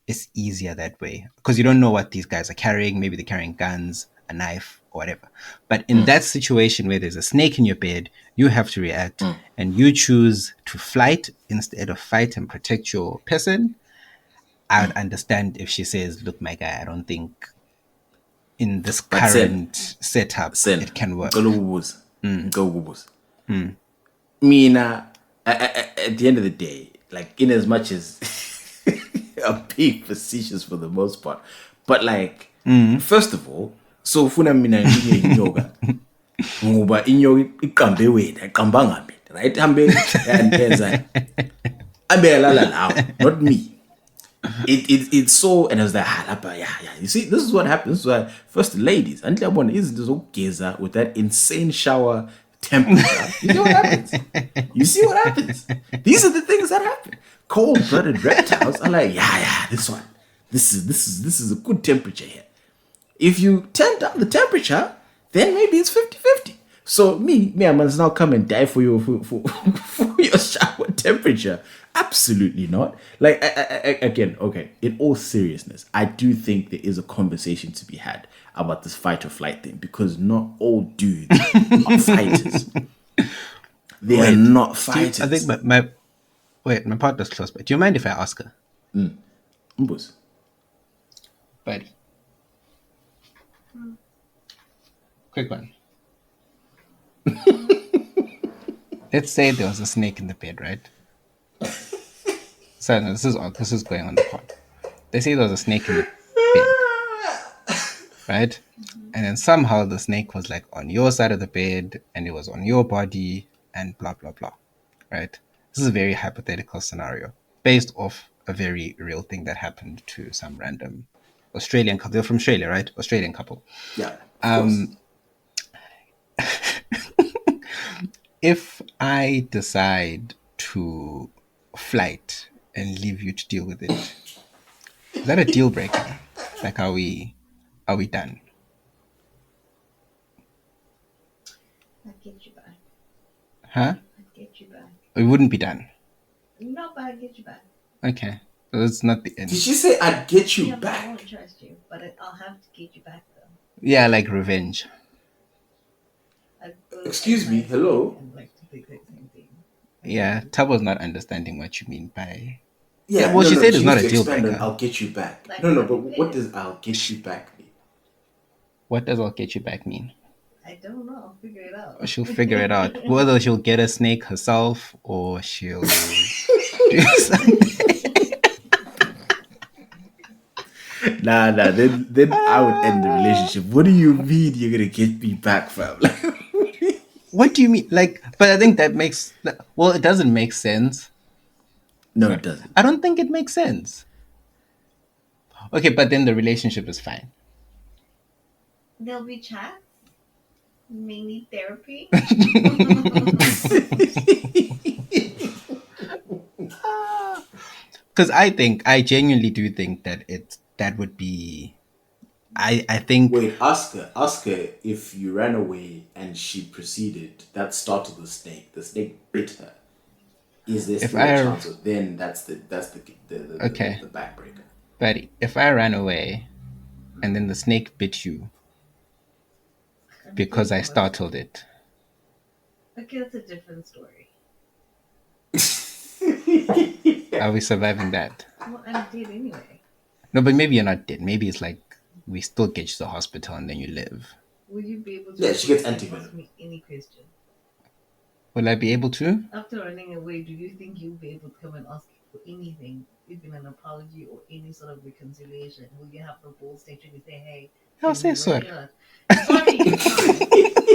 It's easier that way because you don't know what these guys are carrying. Maybe they're carrying guns, a knife, or whatever. But in that situation where there's a snake in your bed, you have to react and you choose to flight instead of fight and protect your person. I would understand if she says, "Look, my guy, I don't think in this But current setup Sen, it can ngicela work." ukubuza. Ngicela ukubuza. Mina, at the end of the day, like in as much as I'm being facetious for the most part, but like, first of all, so ufuna mina nginye inyoka ngoba inyoka iqambe wena iqambanga mina, right? Hambe and enza abelala lawo, not me. It's so, and I was like, yeah. You see, this is what happens. This is why first ladies, and izinto zokugeza with that insane shower temperature. You see what happens? You see what happens? These are the things that happen. Cold-blooded reptiles are like, yeah, this one. This is a good temperature here. If you turn down the temperature, then maybe it's 50-50. So I must now come and die for for your shower temperature. Absolutely not. Like again, okay. In all seriousness, I do think there is a conversation to be had about this fight or flight thing because not all dudes are fighters. They are Wait, not I think fighters. my partner's close, but do you mind if I ask her? Mbos. Buddy, quick one. Let's say there was a snake in the bed, right? So no, this is going on the pod. They say there was a snake in the bed, right? And then somehow the snake was like on your side of the bed and it was on your body and blah blah blah. Right? This is a very hypothetical scenario based off a very real thing that happened to some random Australian couple. They're from Australia, right? Australian couple. Yeah, of course. If I decide to flight and leave you to deal with it, is that a deal breaker? Like, are we done? I'd get you back. Huh? I'd get you back. We wouldn't be done. No, but I'd get you back. Okay. So that's not the Did end. she say I'd get you Yeah, but I back? won't trust you. But I'll have to get you back though. Yeah, like revenge. I'd go Excuse me, outside hello? and like to the exact same thing. Yeah, Tabo's not understanding what you mean by. Yeah, Yeah, well, she said she it's not needs a to deal expand on breaker. I'll get you back. Like No, what but it what is. does I'll get you back mean? What does "I'll get you back" mean? I don't know. I'll figure it out. She'll figure it out. Whether she'll get a snake herself or she'll do something. Nah, then I would end the relationship. What do you mean you're gonna get me back, fam? What do you mean? Like, but I think that makes. Well, it doesn't make sense. No, it doesn't. I don't think it makes sense. Okay, but then the relationship is fine. There'll be chats. Mainly therapy. Because I genuinely do think that would be. I think Wait, ask her if you ran away and she proceeded. That started the snake. The snake bit her. Is there If still a I chance of then okay, the backbreaker? but if I ran away and then the snake bit you I'm because dead I for myself. startled it, Okay, that's a different story. are we surviving that? Well, I'm dead anyway. No, but maybe you're not dead. Maybe it's like we still get you to the hospital and then you live. Will you be able to Yeah, she gets approach me and antivenom. ask me any question? Will I be able to? After running away, do you think you'll be able to come and ask for anything, even an apology or any sort of reconciliation? Will you have the balls to actually say, hey, I'll can we say work sorry. it out? Sorry, you can't.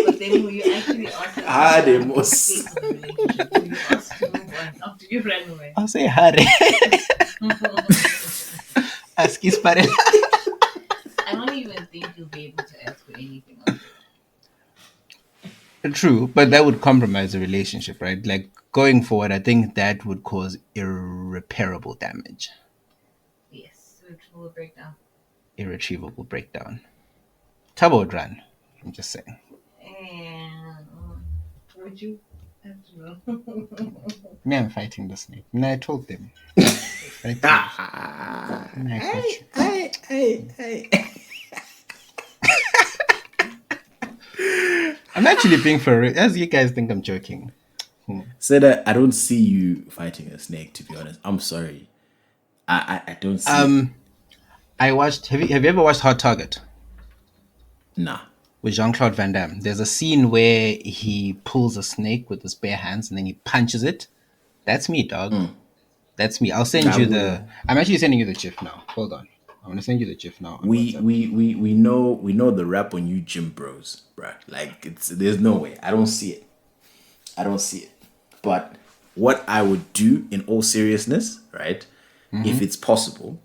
But then will you actually ask us Ah, to they have must. space in the relationship? Will you ask to move on after you ran away? I'll say hurry. Ask his parent. I don't even think you'll be able to ask for anything else. True, but that would compromise the relationship, right? Like going forward, I think that would cause irreparable damage, Yes, which will break down. irretrievable breakdown. Tabo would run. I'm just saying. And would you have to know? Me, I'm fighting the snake. No, I told them. Fight me. No, I got you. Hey. I'm actually being for real. As you guys think I'm joking. Said that I don't see you fighting a snake. To be honest, I'm sorry. I don't see it. I watched. Have you ever watched Hot Target Nah. with Jean-Claude Van Damme? There's a scene where he pulls a snake with his bare hands and then he punches it. That's me, dog. That's me. I'll send I you wouldn't. the. I'm actually sending you the GIF now. Hold on. I'm gonna send you the GIF now on We WhatsApp. we know the rap on you gym bros, bruh. Like there's no way. I don't see it. I don't see it. But what I would do in all seriousness, right? If it's possible,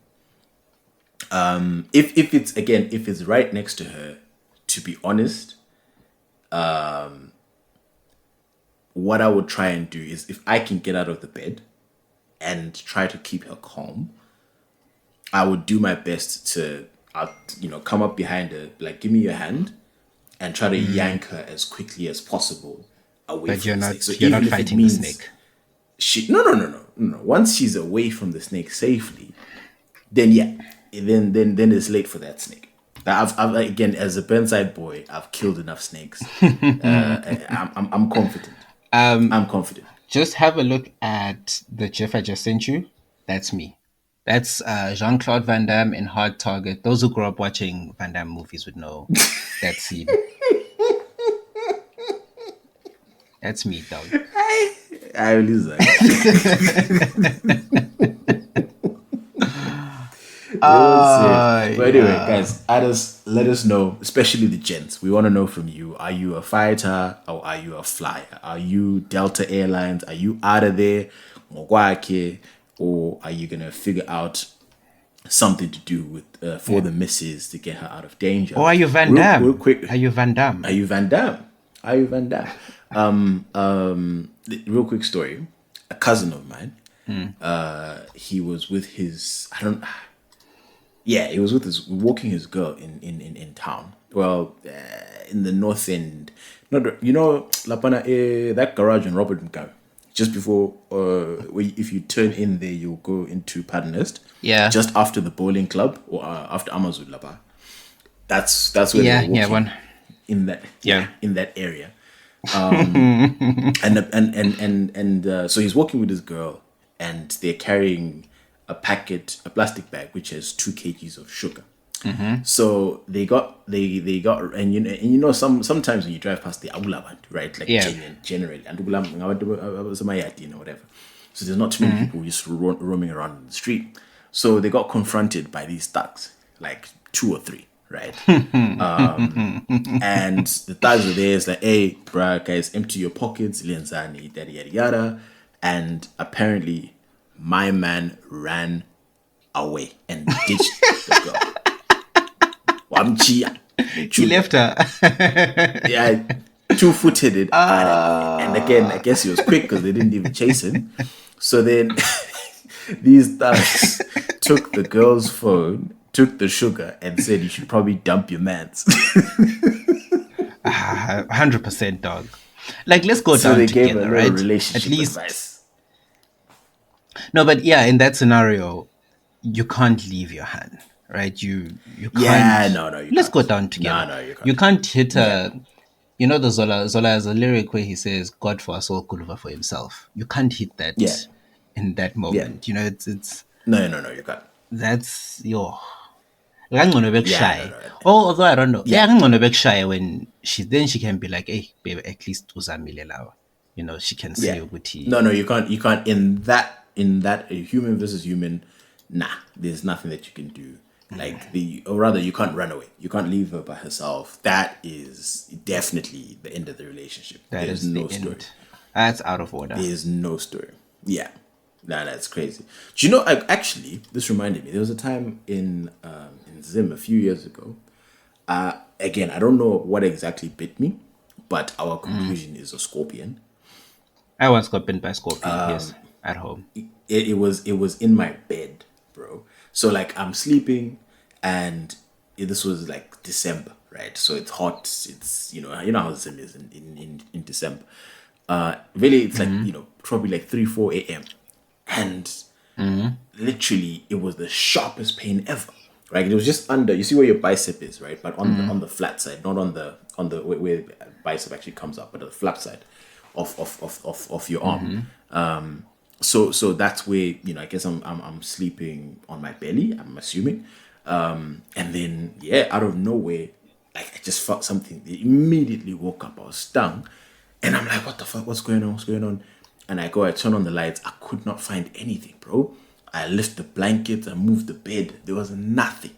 if it's again, if it's right next to her, to be honest, what I would try and do is if I can get out of the bed and try to keep her calm, I would do my best to, come up behind her, like give me your hand, and try to yank her as quickly as possible away But from you're the not. snake. So You're not even if it fighting the means snake. no. Once she's away from the snake safely, then yeah, then it's late for that snake. I've again, as a Burnside boy, I've killed enough snakes. I'm confident. I'm confident. Just have a look at the GIF I just sent you. That's me. That's Jean-Claude Van Damme in Hard Target. Those who grew up watching Van Damme movies would know that scene. That's me, dog. I will use that. But anyway, guys, let us know, especially the gents. We want to know from you. Are you a fighter or are you a flyer? Are you Delta Airlines? Are you out of there? Mogwake? Or are you gonna figure out something to do with for the missus to get her out of danger? Or are you Van Damme? Real quick. Are you Van Damme? Are you Van Damme? Are you Van Damme? Real quick story. A cousin of mine, he was with his he was with his walking his girl in town. Well, in the north end, not Lapana, that garage in Robert Mugabe. Just before, if you turn in there, you'll go into Paddernest. Yeah. Just after the bowling club or after Amazon Lapa. That's where they were walking. one. In that Yeah. in that area. So he's walking with his girl, and they're carrying a plastic bag which has 2 kgs of sugar. So they got and sometimes when you drive past the Aulaban, right, like generally and whatever. So there's not too many people just roaming around in the street. So they got confronted by these thugs, like 2 or 3. Right. And the thugs were there. It's like, hey, bruh, guys, empty your pockets, lianzani, yada yada yada. And apparently, my man ran away and ditched the girl. Wamchia. He left her. Yeah, 2-footed it. And again, I guess he was quick because they didn't even chase him. So then these thugs took the girl's phone, took the sugar, and said you should probably dump your mans. 100%, dog. Like, let's go So down they gave together, a little right? relationship At least, advice. No, but yeah, in that scenario, you can't leave your hand, right? You can't. Yeah, no, no, you Let's go can't. down No, together. no, you You can't. can't hit Yeah, a. You know the Zola has a lyric where he says, "God for us all, Kuluva for himself." You can't hit yeah, that in that yeah. moment. You know, it's No, no, no, you can't. that's your. Kangcono Yeah, no, bekushaye. no. Oh, although I don't know. Yeah, Yeah, kangcono bekushaye when she can be like, hey, baby, at least uzamile lawa. You know, she can say yeah. ukuthi, No, no, you can't. You can't. In that human versus human, nah. There's nothing that you can do. Like or rather, you can't run away. You can't leave her by herself. That is definitely the end of the relationship. that There's is the no story. end. That's out of order. There's no story. Yeah. Nah, that's crazy. Do you know? Actually, this reminded me. There was a time in Zim a few years ago. Again, I don't know what exactly bit me, but our conclusion is a scorpion. I once got bitten by a scorpion, yes, at home. It was in my bed, bro. So like I'm sleeping, and this was like December, right? So it's hot. It's you know how Zim is in December. Really, it's like probably like 3 4 a.m. and literally it was the sharpest pain ever. Right, it was just under. You see where your bicep is, right? But on the flat side, not on the where bicep actually comes up, but on the flat side of your arm. So that's where I guess I'm sleeping on my belly. I'm assuming, and then yeah, out of nowhere, like I just felt something. Immediately woke up. I was stung, and I'm like, what the fuck? What's going on? What's going on? And I turn on the lights. I could not find anything, bro. I lift the blankets. I moved the bed. There was nothing.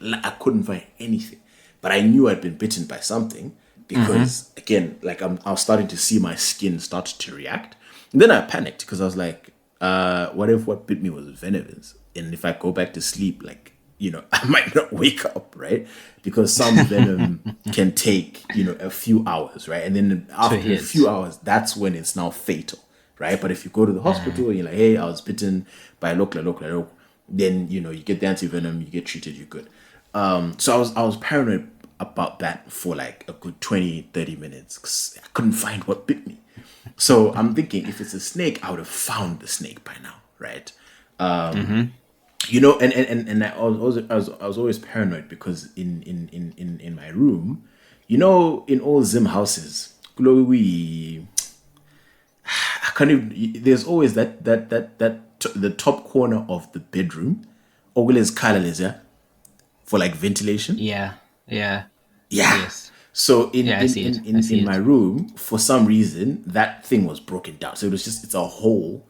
I couldn't find anything. But I knew I'd been bitten by something because, again, like I was starting to see my skin start to react. And then I panicked because I was like, what if what bit me was venomous? And if I go back to sleep, like, I might not wake up, right? Because some venom can take, a few hours, right? And then after a hit. few hours, that's when it's now fatal, right? But if you go to the hospital and you're like, hey, I was bitten by a local, then, you get the anti-venom, you get treated, you're good. So I was paranoid about that for like a good 20 30 minutes because I couldn't find what bit me. So I'm thinking if it's a snake, I would have found the snake by now, right? And I was always paranoid because in my room, in all Zim houses, glowy, I can't even. There's always the top corner of the bedroom, always colorless, yeah, for like ventilation. Yeah, yeah, Yeah. yes. So in Yeah, I in, see it. in, I in see in it. my room, for some reason, that thing was broken down. So it's a hole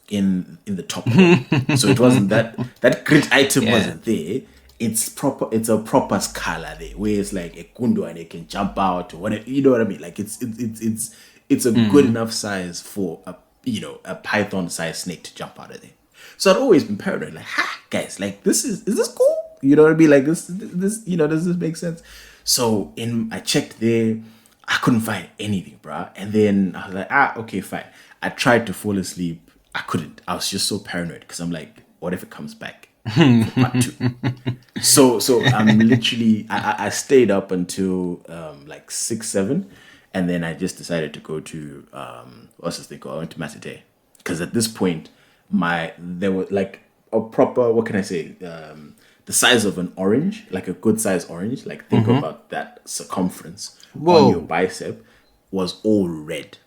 in the top corner. So it wasn't that grid item Yeah. wasn't there. It's a proper scala there, where it's like a kundo and it can jump out or whatever. You know what I mean? Like it's a good enough size for a python sized snake to jump out of there. So I'd always been paranoid, like, ha, guys, like is this cool? You know what I mean? Like this, does this make sense? So I checked there, I couldn't find anything, bruh. And then I was like, okay, fine. I tried to fall asleep. I couldn't. I was just so paranoid because I'm like, what if it comes back for part two? So I'm literally I stayed up until like 6 7, and then I just decided to go to what's this thing called? I went to Matete because at this point there was like a proper, what can I say, the size of an orange, like a good size orange, like think about that circumference on your Whoa. bicep, was all red.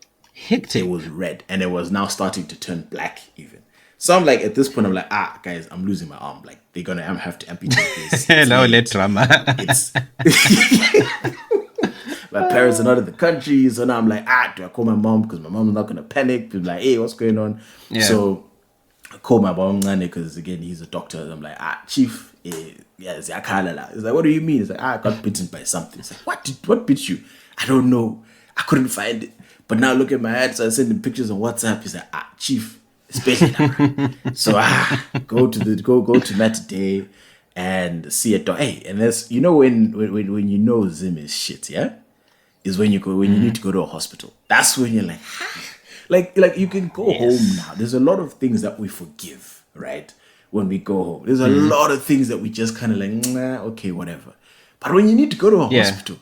It Hectic. was red and it was now starting to turn black even. So I'm like, at this point, I'm like, guys, I'm losing my arm. Like, they're gonna have to amputate this. It's Hello, let late. drama. It's my parents are not in the country, so now I'm like, do I call my mom because my mom's not gonna panic? Be like, hey, what's going on? Yeah. So I called my mom because again he's a doctor. I'm like, chief, yeah, it's Yakalala. He's like, what do you mean? He's like, I got bitten by something. It's like, what bit you? I don't know. I couldn't find it. But now look at my head. So I sent him pictures on WhatsApp. He's like, chief, especially now. So go to Matt today and see it. Hey, and that's when you know Zim is shit, yeah? Is when you need to go to a hospital. That's when you're like, like you can go home now. There's a lot of things that we forgive, right? When we go home, there's a lot of things that we just kind of like, nah, okay, whatever. But when you need to go to a Yeah. hospital,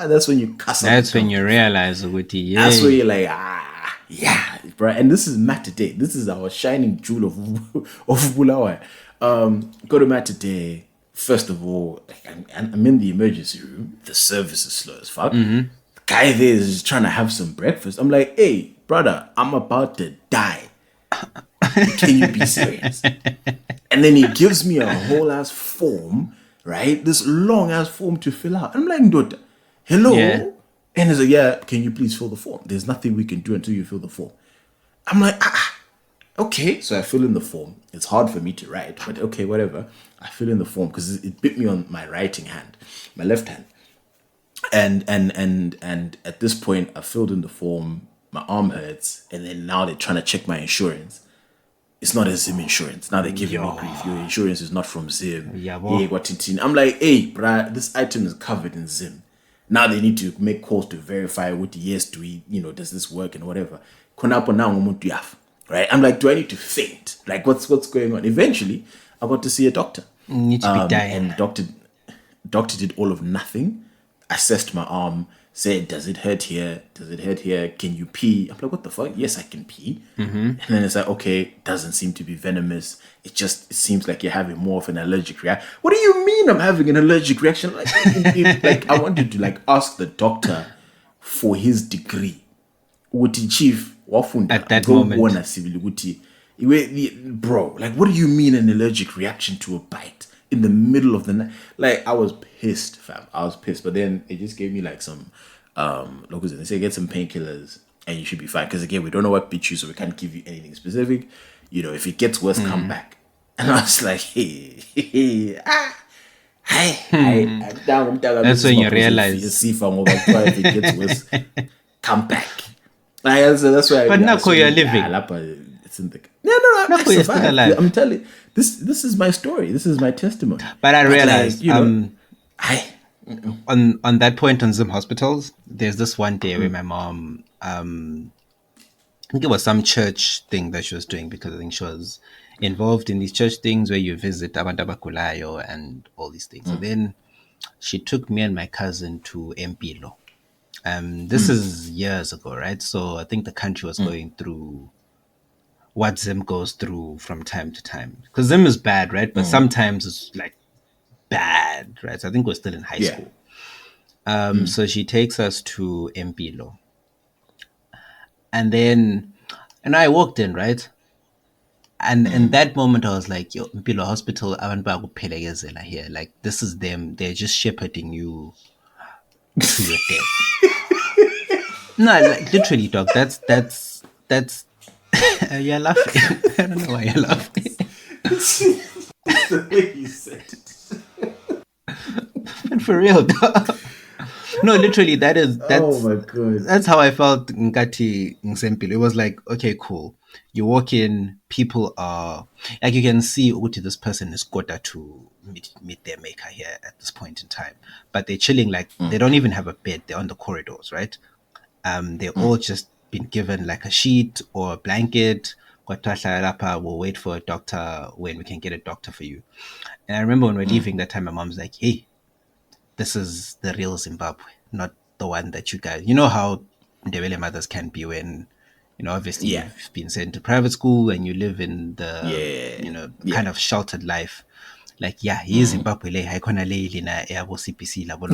that's when you cuss. That's when you realize, Uguti, That's yeah. where you're like, Yeah, bro. And this is Matt today. This is our shining jewel of Bulawayo. Go to Matt today. First of all, like, I'm in the emergency room. The service is slow as fuck. The guy there is just trying to have some breakfast. I'm like, hey, brother, I'm about to die. Can you be serious? And then he gives me a whole ass form, right? This long ass form to fill out. I'm like, Ndota, hello? Yeah. And he's like, yeah, can you please fill the form? There's nothing we can do until you fill the form. I'm like, okay. So I fill in the form. It's hard for me to write, but okay, whatever. I fill in the form because it bit me on my writing hand, my left hand. And at this point, I filled in the form. My arm hurts, and then now they're trying to check my insurance. It's not a Zim insurance. Now they're giving me grief. Your insurance is not from Zim. Yeah, boy. Hey, what tintin? I'm like, hey, bruh, this item is covered in Zim. Now they need to make calls to verify what yes, do we, does this work and whatever. Konapo now umuntu yaf. Right? I'm like, do I need to faint? Like, what's going on? Eventually, I got to see a doctor. You need to be dying. And doctor did all of nothing, assessed my arm, said, does it hurt here? Does it hurt here? Can you pee? I'm like, what the fuck? Yes, I can pee. And then it's like, okay, doesn't seem to be venomous. It seems like you're having more of an allergic reaction. What do you mean I'm having an allergic reaction? Like, like I wanted to like ask the doctor for his degree. Uti chief wafunda At that moment. Bro, like what do you mean an allergic reaction to a bite in the middle of the night? Like I was pissed, fam. I was pissed. But then it just gave me like some locals, they say get some painkillers and you should be fine. Because again, we don't know what bit you, so we can't give you anything specific. If it gets worse, come back. And I was like, hey, That's when you realize. See if it gets worse, come back. So that's why. But now you're living. It's in the no. I you're still survived. alive. I'm telling you, this is my story. This is my testimony. But I realized, like, on that point on Zim hospitals, there's this one day where my mom, I think it was some church thing that she was doing because I think she was involved in these church things where you visit abantu abagulayo and all these things. So then she took me and my cousin to Mpilo. This is years ago, right? So I think the country was going through what Zim goes through from time to time. Because Zim is bad, right? But sometimes it's like bad, right? So I think we're still in high school. So she takes us to Mpilo. And I walked in, right? And in that moment, I was like, yo, Mpilo Hospital, abantu bayakuphelekezela here. Like, this is them. They're just shepherding you to your death. No, like, literally, dog. That's you're laughing. I don't know why you're laughing. the way you said it. But for real, dog. No, literally, that's Oh my god. that's how I felt Ngati Nsempilo. It was like, okay, cool. You walk in, people are like, you can see Uti, this person is quota to meet their maker here at this point in time. But they're chilling, like they don't even have a bed, they're on the corridors, right? They're all just been given like a sheet or a blanket. We'll wait for a doctor when we can get a doctor for you. And I remember when we're leaving that time, my mom's like, hey, this is the real Zimbabwe, not the one that you guys. You know how Ndebele mothers can be when, obviously you've been sent to private school and you live in the, kind of sheltered life. Like, yeah, he is Zimbabwe, le, haikona le lina yabo CPC labo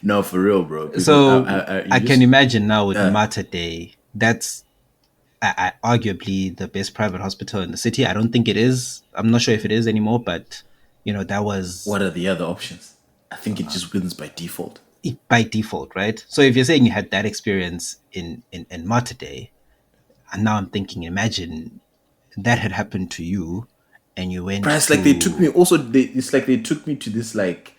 No, for real, bro. People, So I just can imagine now with Mater Day, that's arguably the best private hospital in the city. I don't think it is. I'm not sure if it is anymore, but that was What are the other options? I think it just wins by default. by default, right? So if you're saying you had that experience in Mater Day, and now I'm thinking, imagine that had happened to you, and you went. But it's like they took me. Also, it's like they took me to this like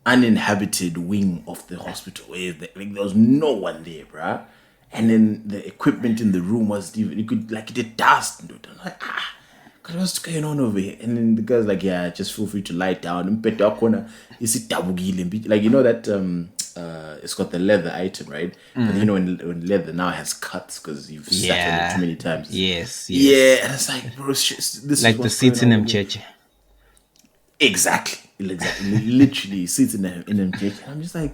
uninhabited wing of the hospital where there was no one there, bruh. And then the equipment in the room was even it did dust. And I'm like, what's going on over here? And then the guy's like, yeah, just feel free to lie down. And is it like that it's got the leather item, right? But when leather now has cuts because you've sat on it too many times. Yes. Yeah, and it's like, bro, this Like is the what's seats going in on them over here. church. Exactly. Literally sits in them church. I'm just like,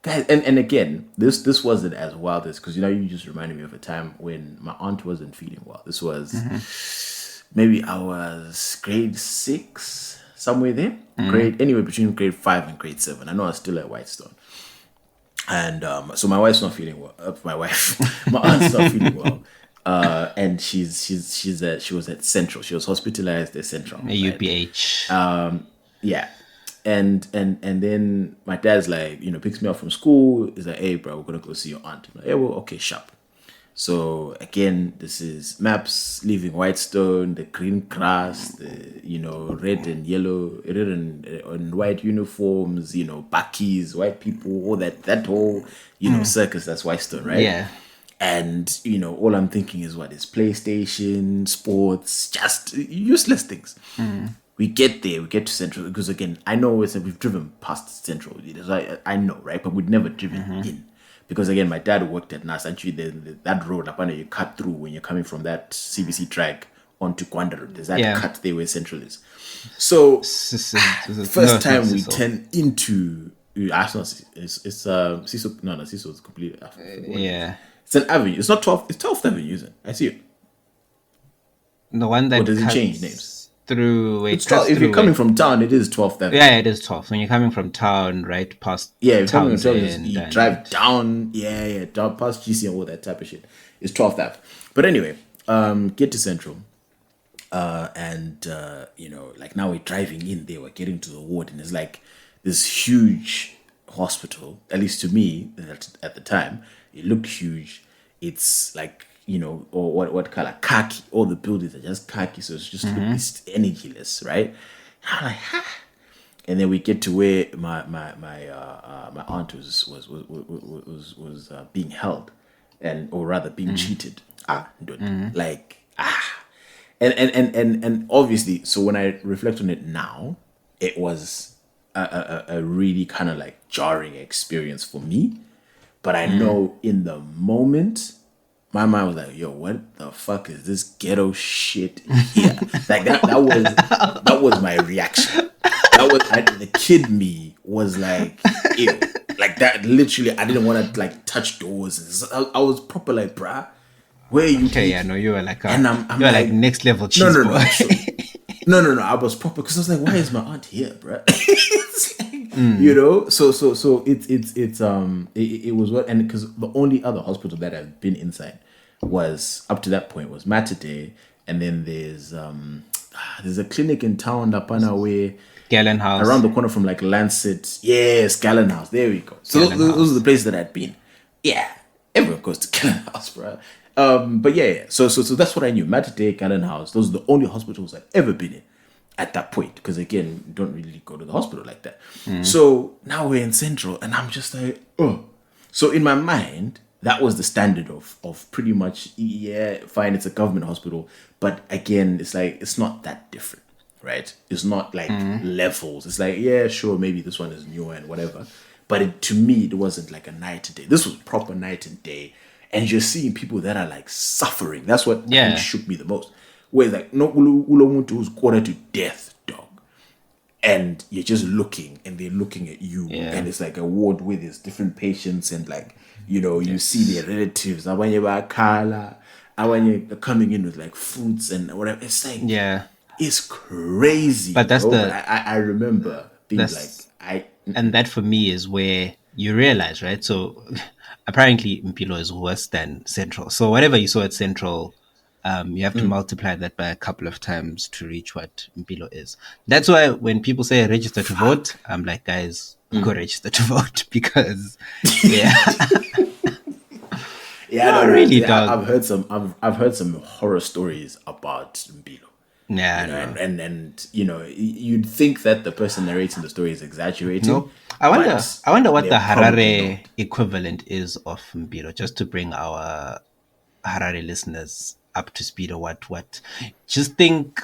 And again, this wasn't as wild as, because you just reminded me of a time when my aunt wasn't feeling well. This was maybe I was grade 6, somewhere there, grade anywhere between grade 5 and grade 7. I know I was still at Whitestone, and so my wife's not feeling well. My wife, my aunt's not feeling well. And she was at Central. She was hospitalized at Central, A right? UPH. Yeah. And then my dad's like, picks me up from school. He's like, hey, bro, we're gonna go see your aunt. I'm like, yeah, well, okay, sharp. So again, this is maps leaving Whitestone, the green grass, the red and yellow, red and white uniforms, bakkies, white people, all that whole circus. That's Whitestone, right? Yeah. And all I'm thinking is what is PlayStation, sports, just useless things. We get there, we get to Central, because again, I know we've driven past Central. I know, right? But we'd never driven in. Because again, my dad worked at NAS, actually that road up you cut through when you're coming from that CBC track onto Kwanda Road. There's that cut there where Central is. So first time we turn into it's Siso, no, Siso is completely Yeah. it's an avenue. It's not 12th, it's 12th Avenue, isn't it? I see it. The one that Or does it cuts change names? through. Wait, It's 12th. If you're coming from town, it is 12th Avenue. Yeah, it is 12. When you're coming from town, right past Yeah, if you're coming from town, you and drive down, down past GC and all that type of shit. It's 12th Ave. But anyway, get to Central. Like now we're driving in there, we're getting to the ward, and it's like this huge hospital, at least to me at the time, it looked huge. It's like, or what color? Khaki. All the buildings are just khaki, so it's just it's energyless, right? And I'm like, ha. And then we get to where my aunt was being held, or rather being cheated. And obviously, so when I reflect on it now, it was a really kind of like jarring experience for me. But I know in the moment, my mind was like, yo, what the fuck is this ghetto shit here? Like that was my reaction. The kid me was like, ew. Like that, literally, I didn't want to like touch doors. I was proper like, bruh, where are you Okay, taking? yeah, no, you were like, And I'm you were like, next level cheese no, boy. no. I was proper, because I was like, why is my aunt here, bruh? It's like, So it was what, and because the only other hospital that I've been inside was up to that point was Matade, and then there's a clinic in town, Lapana, where Gallon House. around the corner from like Lancet. Yes, Gallon House. There we go. So those are the places that I'd been. Yeah, everyone goes to Gallon House, bro. But yeah. So that's what I knew. Matade, Gallon House. Those are the only hospitals I'd ever been in at that point. Because again, you don't really go to the hospital like that. So now we're in Central, and I'm just like, oh. So in my mind, that was the standard of pretty much, yeah, fine, it's a government hospital, but again, it's like it's not that different. Right? It's not like levels. It's like, yeah, sure, maybe this one is newer and whatever. But to me, it wasn't like a night and day. This was proper night and day. And you're seeing people that are like suffering. That's what I think shook me the most. Where like, no, who's quarter to death, dog. And you're just looking, and they're looking at you. Yeah. And it's like a ward where there's different patients, and like, you see their relatives. When you're coming in with like fruits and whatever. It's like, Yeah. it's crazy. But that's But I remember being and that for me is where you realize, right? So apparently Mpilo is worse than Central. So whatever you saw at Central, you have to multiply that by a couple of times to reach what Mpilo is. That's why when people say register to vote, I'm like, guys, go register to vote, because yeah. Yeah, No, no, really, yeah, dog. I've heard some horror stories about Mbilo. Yeah, And you'd think that the person narrating the story is exaggerating. no. I wonder what the they're probably Harare not. equivalent is of Mbilo, just to bring our Harare listeners up to speed or what. Just think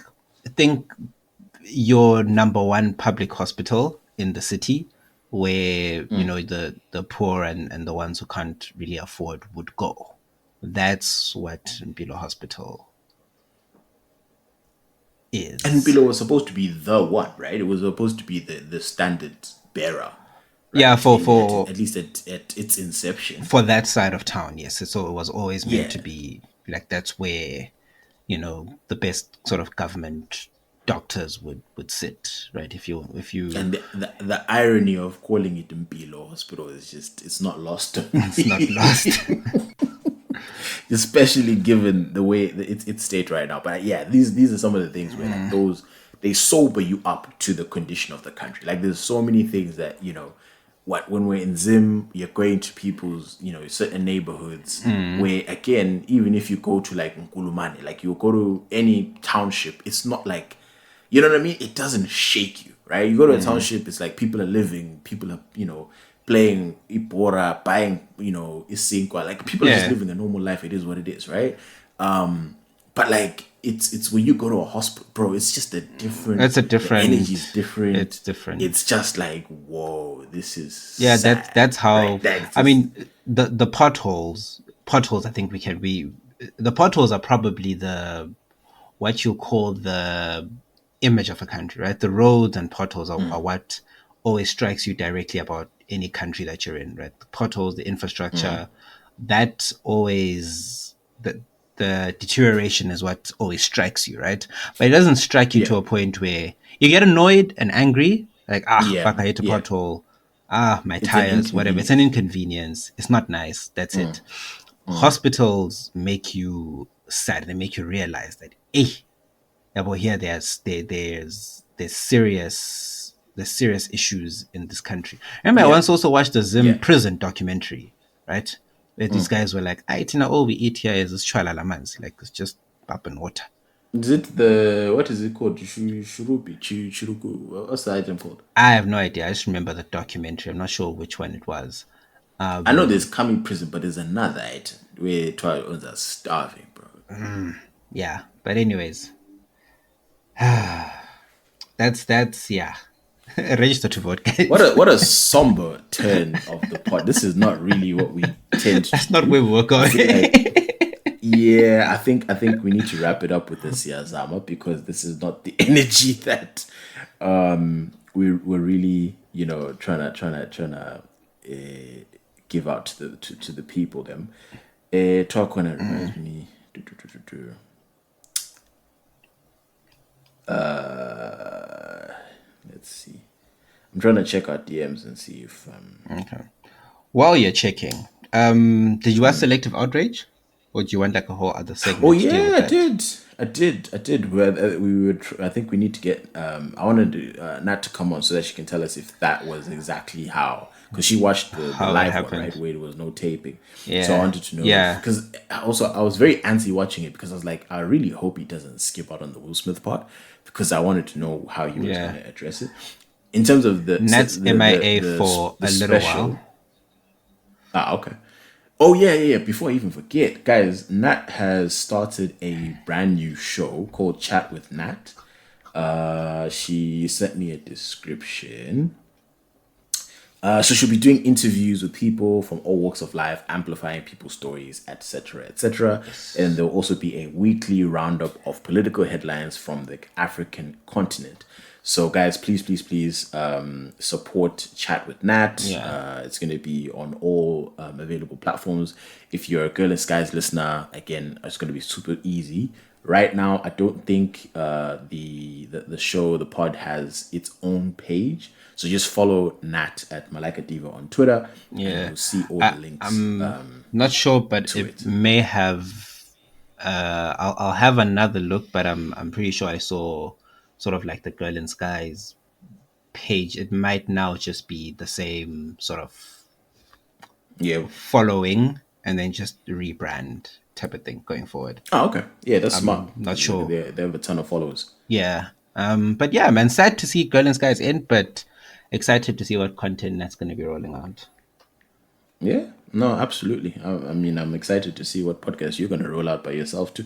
your number one public hospital in the city, where the poor and the ones who can't really afford would go. That's what Mbilo Hospital And is. Mbilo was supposed to be the one, right? It was supposed to be the standard bearer Yeah, right? At least at its inception. for that side of town, yes. So it was always meant Yeah, to be like that's where the best sort of government doctors would sit, right? If you and the irony of calling it Mpilo Hospital is just it's not lost on it's not lost. me. Especially given the way that it's state right now. But yeah, these are some of the things where like those they sober you up to the condition of the country. Like there's so many things that what when we're in Zim, you're going to people's certain neighborhoods where again, even if you go to like Nkulumane, like you go to any township, it's not like you know what I mean? It doesn't shake you, right? You go to a township, it's like people are living, people are, playing Ipora, buying, Isinkwa. Like people are just Yeah, living a normal life. It is what it is, right? But like it's when you go to a hospital, bro, it's just a different it's a the energy different. is different. It's different. It's just like, whoa, this is Yeah, sad, that's how. right? That's I just mean, the potholes. I think we the potholes are probably the what you call the image of a country, right? The roads and potholes are what always strikes you directly about any country that you're in, right? The potholes, the infrastructure, that always the deterioration is what always strikes you, right? But it doesn't strike you yeah. to a point where you get annoyed and angry, like Yeah. fuck, I hit a Yeah. pothole, my It's an tires, whatever. It's an inconvenience. inconvenience. It's not nice. That's it. Hospitals make you sad. They make you realize that, hey, yeah, but here there's serious issues in this country. Remember, I Yeah. once also watched the Zim Yeah. prison documentary, right? Where these guys were like, "I tina all we eat here is this chwala lamanzi, like it's just pap and water." Is it the what is it called? Shurupi, churuku. What's the item called? I have no idea. I just remember the documentary. I'm not sure which one it was. I know there's Kami prison, but there's another item where trials are starving, bro. Yeah, but anyways, that's yeah. Register to vote, guys. What a somber turn of the pod. This is not really what we tend to That's not do. where we're I going. feel like yeah, I think we need to wrap it up with the Siyazama because this is not the energy that we're really trying to give out to the people. Them talk when it reminds me. Let's see. I'm trying to check out DMs and see if Okay. While you're checking, did you watch Selective Outrage, or do you want like a whole other Oh segment to deal yeah, with I that? did. I did. Where we would. I think we need to get. I wanted Nat to come on so that she can tell us if that was exactly how. Because she watched the How it live one, right, happened? where there was no taping. So I Yeah, wanted to know if yeah, because also I was very antsy watching it because I was like, I really hope he doesn't skip out on the Will Smith part because I wanted to know how he was going yeah. to address it in terms of Nat's MIA for the a little while. special. Ah, okay. Oh yeah. Before I even forget, guys, Nat has started a brand new show called Chat with Nat. She sent me a description. So she'll be doing interviews with people from all walks of life, amplifying people's stories, etc., etc. And there'll also be a weekly roundup of political headlines from the African continent. So, guys, please, support Chat with Nat. Yeah, It's going to be on all available platforms. If you're a Girl in Skies listener, again, it's going to be super easy. Right now, I don't think the show, the pod, has its own page. So just follow Nat at Malika Diva on Twitter, and yeah. you'll see all the links I'm not sure, but to it it. may have. I'll have another look, but I'm pretty sure I saw sort of like the Girl in Skies page. It might now just be the same sort of Yeah. following and then just rebrand type of thing going forward. Oh, okay. Yeah, that's smart I'm not because sure. they have a ton of followers. Yeah. But yeah, man, sad to see Girl and Skies in, but excited to see what content that's going to be rolling out. Yeah. No, absolutely. I mean, I'm excited to see what podcast you're going to roll out by yourself too.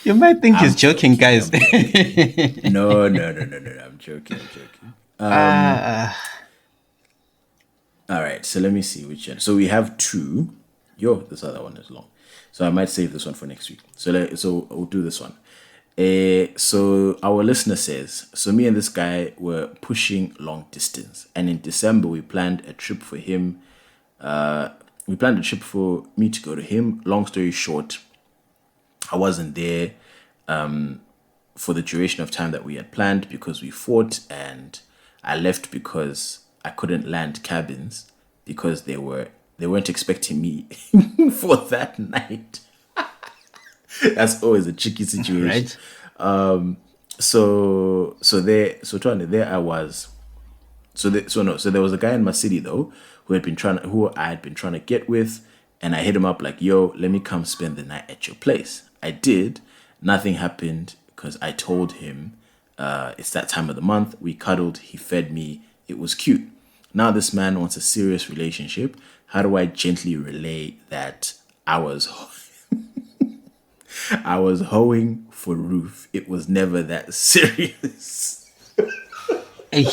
You might think he's I'm joking, joking. guys. I'm joking. No. I'm joking. I'm joking. uh, All right. So let me see which one. So we have two. Yo, this other one is long. So I might save this one for next week. So we'll do this one. So our listener says, so me and this guy were pushing long distance, and in December we planned a trip for him. We planned a trip for me to go to him. Long story short, I wasn't there for the duration of time that we had planned because we fought, and I left because I couldn't land cabins because they weren't expecting me for that night. That's always a tricky situation. Right? There I was. So there was a guy in my city though who I had been trying to get with, and I hit him up like, yo, let me come spend the night at your place. I did. Nothing happened because I told him it's that time of the month. We cuddled, he fed me, it was cute. Now this man wants a serious relationship. How do I gently relay that I was hoeing for roof? It was never that serious. Hey,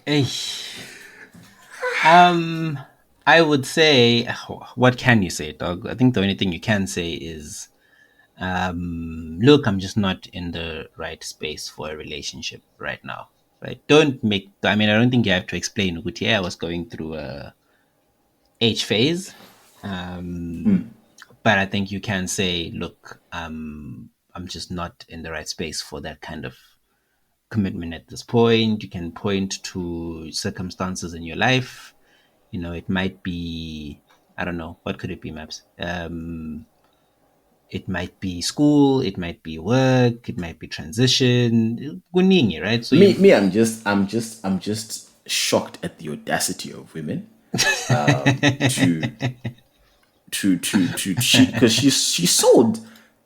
hey. I would say, what can you say, dog? I think the only thing you can say is, look, I'm just not in the right space for a relationship right now. Right? Don't make. I mean, I don't think you have to explain. But yeah, I was going through a H phase. But I think you can say, look, I'm just not in the right space for that kind of commitment at this point. You can point to circumstances in your life. You know, it might be, I don't know, what could it be, Maps? It might be school, it might be work, it might be transition. Kuningi, right? So Me, you me, I'm just shocked at the audacity of women to she because she sold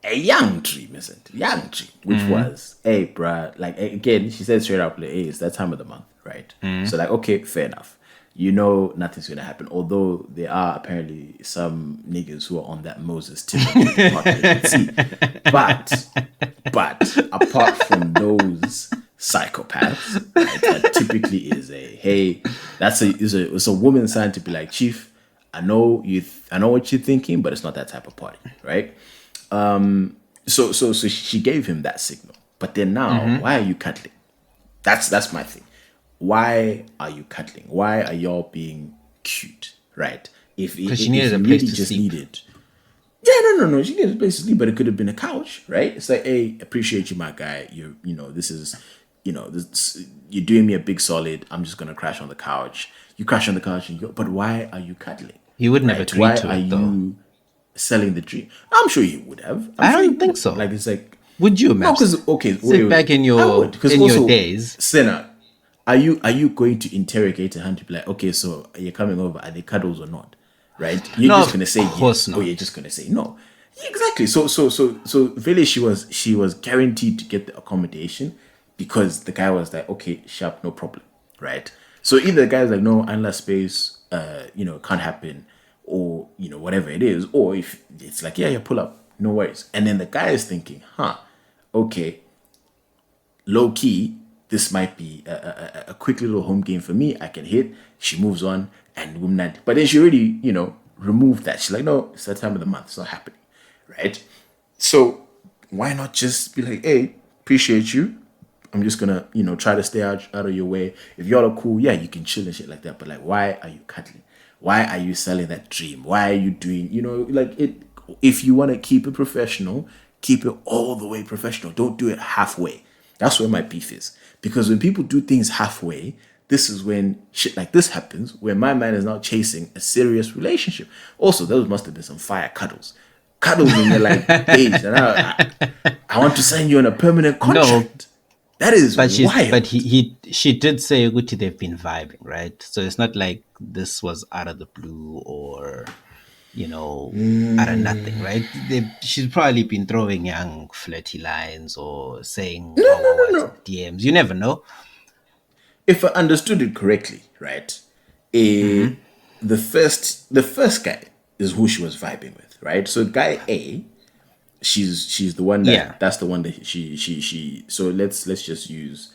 a young tree, young tree, which was, hey, bruh, like again, she said straight up, like, hey, it's that time of the month, right? So like, okay, fair enough. You know, nothing's gonna happen. Although there are apparently some niggas who are on that Moses tip part of the sea. But apart from those psychopaths, right, that typically is a hey, it's a woman sign to be like, Chief, I know what you're thinking, but it's not that type of party, right? So she gave him that signal. But then now, why are you cuddling? That's my thing. Why are you cuddling? Why are y'all being cute, right? because she If needed a you place really to just sleep. needed, yeah, no. She needed a place to sleep, but it could have been a couch, right? It's like, hey, appreciate you, my guy. This is, you're doing me a big solid. I'm just gonna crash on the couch. You crash on the couch and you go, but why are you cuddling? He wouldn't have Right? agreed Why to are it though. you selling the dream? I'm sure you would have. I'm I sure you don't would think have. so. Like it's like Would you, no, Maps? because okay, Sit wait. back in I would your because also days. Senna, are you going to interrogate a hand to be like, okay, so you're coming over? Are they cuddles or not? Right? You're No, just of gonna say course yes, or not. you're just gonna say no. Yeah, exactly. So really, she was guaranteed to get the accommodation because the guy was like, okay, sharp, no problem, right? So either the guy's like, no, unless space, can't happen, or whatever it is, or if it's like, yeah, pull up, no worries, and then the guy is thinking, okay, low key, this might be a quick little home game for me. I can hit. She moves on, and woman, but then she already, removed that. She's like, no, it's that time of the month. It's not happening, right? So why not just be like, hey, appreciate you. I'm just gonna, try to stay out of your way. If y'all are cool, yeah, you can chill and shit like that. But like, why are you cuddling? Why are you selling that dream? Why are you doing, like it? If you want to keep it professional, keep it all the way professional. Don't do it halfway. That's where my beef is. Because when people do things halfway, this is when shit like this happens, where my man is now chasing a serious relationship. Also, those must have been some fire cuddles. Cuddles when you're like, babes, and I want to sign you on a permanent No, contract. That is but wild. she did say Gucci they've been vibing, right? So it's not like this was out of the blue or out of nothing, right? She's probably been throwing young flirty lines or saying No, wow no, wow wow no, to no. the DMs. You never know. If I understood it correctly, right? A the first guy is who she was vibing with, right? So guy A, she's the one Yeah. that's the one that she so let's just use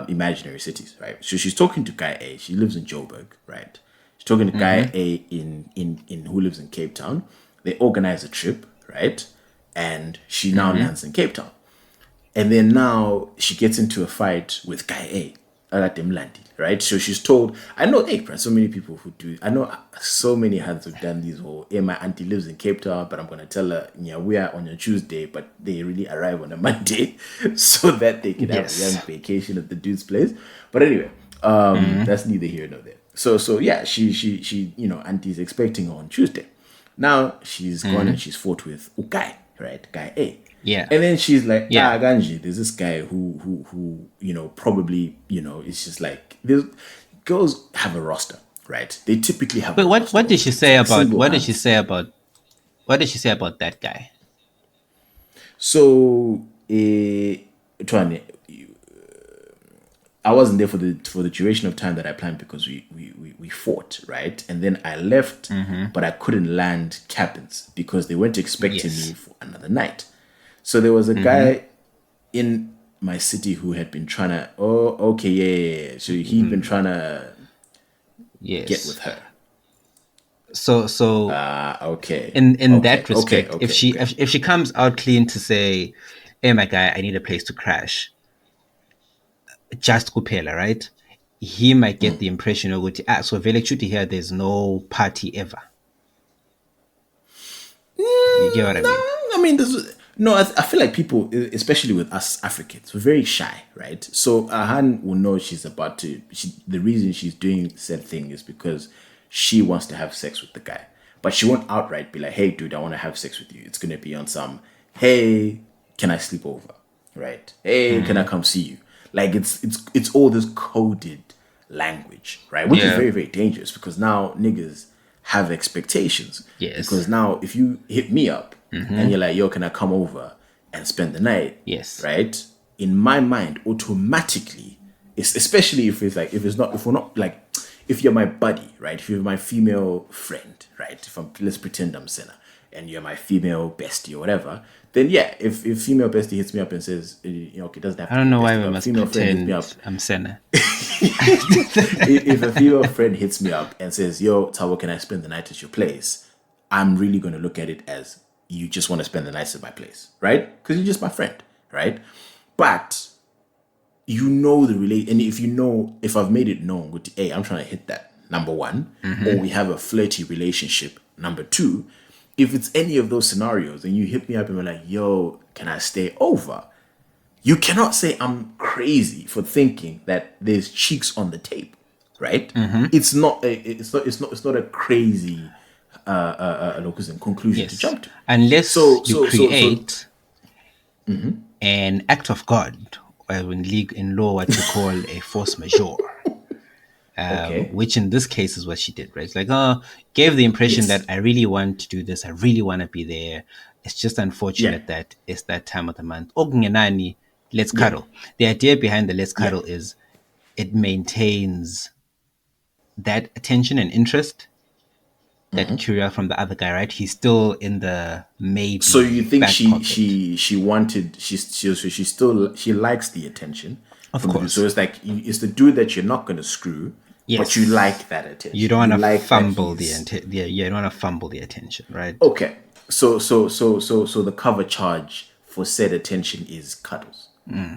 imaginary cities, right? So she's talking to guy A. She lives in Joburg, right? She's talking to guy A in who lives in Cape Town. They organize a trip, right? and she now lands in Cape Town. And then now she gets into a fight with Guy A. Alatemlandi, right? So she's told, I know, hey, so many people who do, I know so many hands have done these whole, hey, my auntie lives in Cape Town, but I'm going to tell her, yeah, we are on a Tuesday, but they really arrive on a Monday so that they can have a young vacation at the dude's place. But anyway, that's neither here nor there. So yeah, she, auntie's expecting her on Tuesday. Now she's gone and she's fought with Ukai, right? Guy A. Yeah. And then she's like, Yeah. Ganji, there's this guy who, probably, it's just like, there's girls have a roster, right? They typically have But a what roster. did she say about Single what did hands. she say about what did she say about that guy? So, Tuane, I wasn't there for the duration of time that I planned because we fought, right? And then I left, but I couldn't land cabins because they weren't expecting Yes. me for another night. So there was a guy in my city who had been trying to, yeah. So he'd been trying to Yes. get with her. So Okay. in Okay, that respect, okay, if she okay. if she comes out clean to say, "Hey, my guy, I need a place to crash," just kupela, right? He might get the impression of so very to here there's no party ever. You get what I No, mean? I mean, no. I feel like people, especially with us Africans, we're very shy, right? So Ahan will know she's about to. The reason she's doing said thing is because she wants to have sex with the guy, but she won't outright be like, "Hey, dude, I want to have sex with you." It's gonna be on some, "Hey, can I sleep over?" Right? "Hey, can I come see you?" Like it's all this coded language, right? Which is Yeah. very, very dangerous because now niggas have expectations. Yes. Because now if you hit me up and you're like, yo, can I come over and spend the night? Yes. Right? In my mind, automatically, especially if we're not like, if you're my buddy, right? If you're my female friend, right? Let's pretend I'm Senna and you're my female bestie or whatever, then yeah, if female bestie hits me up and says, okay, it doesn't have to I don't be know bestie, why we but must female friend hits me up, pretend I'm Senna. if a female friend hits me up and says, yo, Tawo, can I spend the night at your place? I'm really going to look at it as you just want to spend the night at my place, right? Because you're just my friend, right? But you know the and if I've made it known, with hey, I'm trying to hit that, number one, or we have a flirty relationship, number two, if it's any of those scenarios and you hit me up and you're like, yo, can I stay over? You cannot say I'm crazy for thinking that there's cheeks on the table, right? It's not a crazy conclusion to Yes. jump to. Unless So you so so so create an act of God, or in law what you call a force majeure. okay. Which in this case is what she did, right? It's like, gave the impression that Yes. I really want to do this. I really want to be there. It's just Yeah. unfortunate that it's that time of the month. Okungenani, let's Yeah. cuddle. The idea behind the let's Yeah. cuddle is it maintains that attention and interest, that curiosity from the other guy, right? He's still in the So you maybe think back pocket. she likes the attention Of from the dude. So course. it's like it's the dude that you're not gonna screw, but you Yes. like that attention. You don't want to like that fumble he's yeah, you don't want to fumble the attention, right? okay. So the cover charge for said attention is cuddles,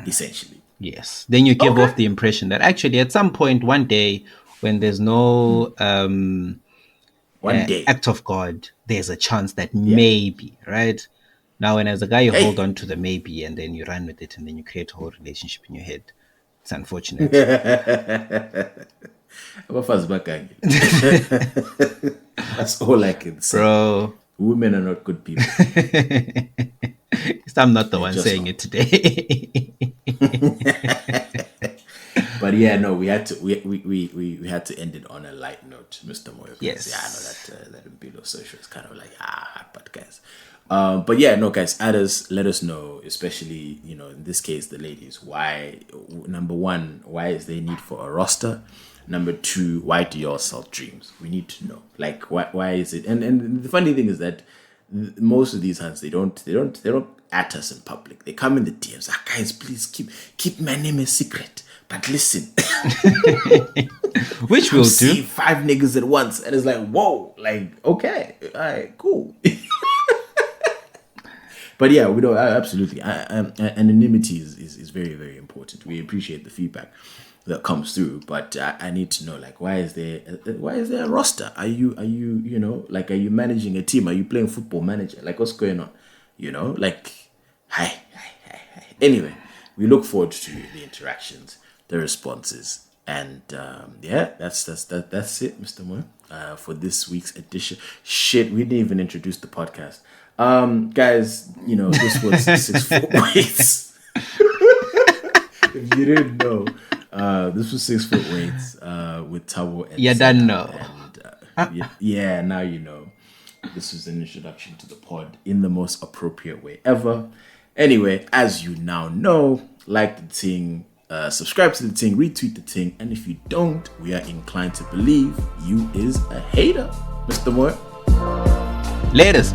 essentially. Yes. Then you give Okay. off the impression that actually at some point one day when there's no One day. act of God, there's a chance that Yeah. maybe, right? Now, when as a guy you hold Hey. on to the maybe and then you run with it and then you create a whole relationship in your head. It's unfortunate. Abafazi bagangile. That's all I can say. Bro, Women are not good people. I'm not the They're one just saying not. it today. But yeah, no, we had to we had to end it on a light note, Mr. Moyo. Yes. Yeah, I know that Imperial Social is kind of like but guys. But yeah, no, guys, let us know, especially in this case, the ladies. Why? Number one, why is there need for a roster? Number two, why do y'all sell dreams? We need to know. Like, why is it? And the funny thing is that most of these hands they don't at us in public. They come in the DMs. Guys, please keep my name a secret. But listen, Which I'm we'll seeing do. 5 niggas at once, and it's like, whoa, like okay, all right, cool. But yeah, we don't absolutely. Anonymity is very, very important. We appreciate the feedback that comes through, but I need to know, like, why is there a roster? Are you managing a team? Are you playing Football Manager? Like, what's going on? Like, hi. Anyway, we look forward to the interactions, the responses, and yeah, that's it, Mr. Moore, for this week's edition. Shit, we didn't even introduce the podcast. Guys, this was 6 foot weights. If you didn't know, this was 6 foot weights with Tabo and You Seda. don't know. And yeah, now you know. This was an introduction to the pod in the most appropriate way ever. Anyway, as you now know, like the thing, subscribe to the thing, retweet the thing, and if you don't, we are inclined to believe you is a hater, Mr. Moore. Latest.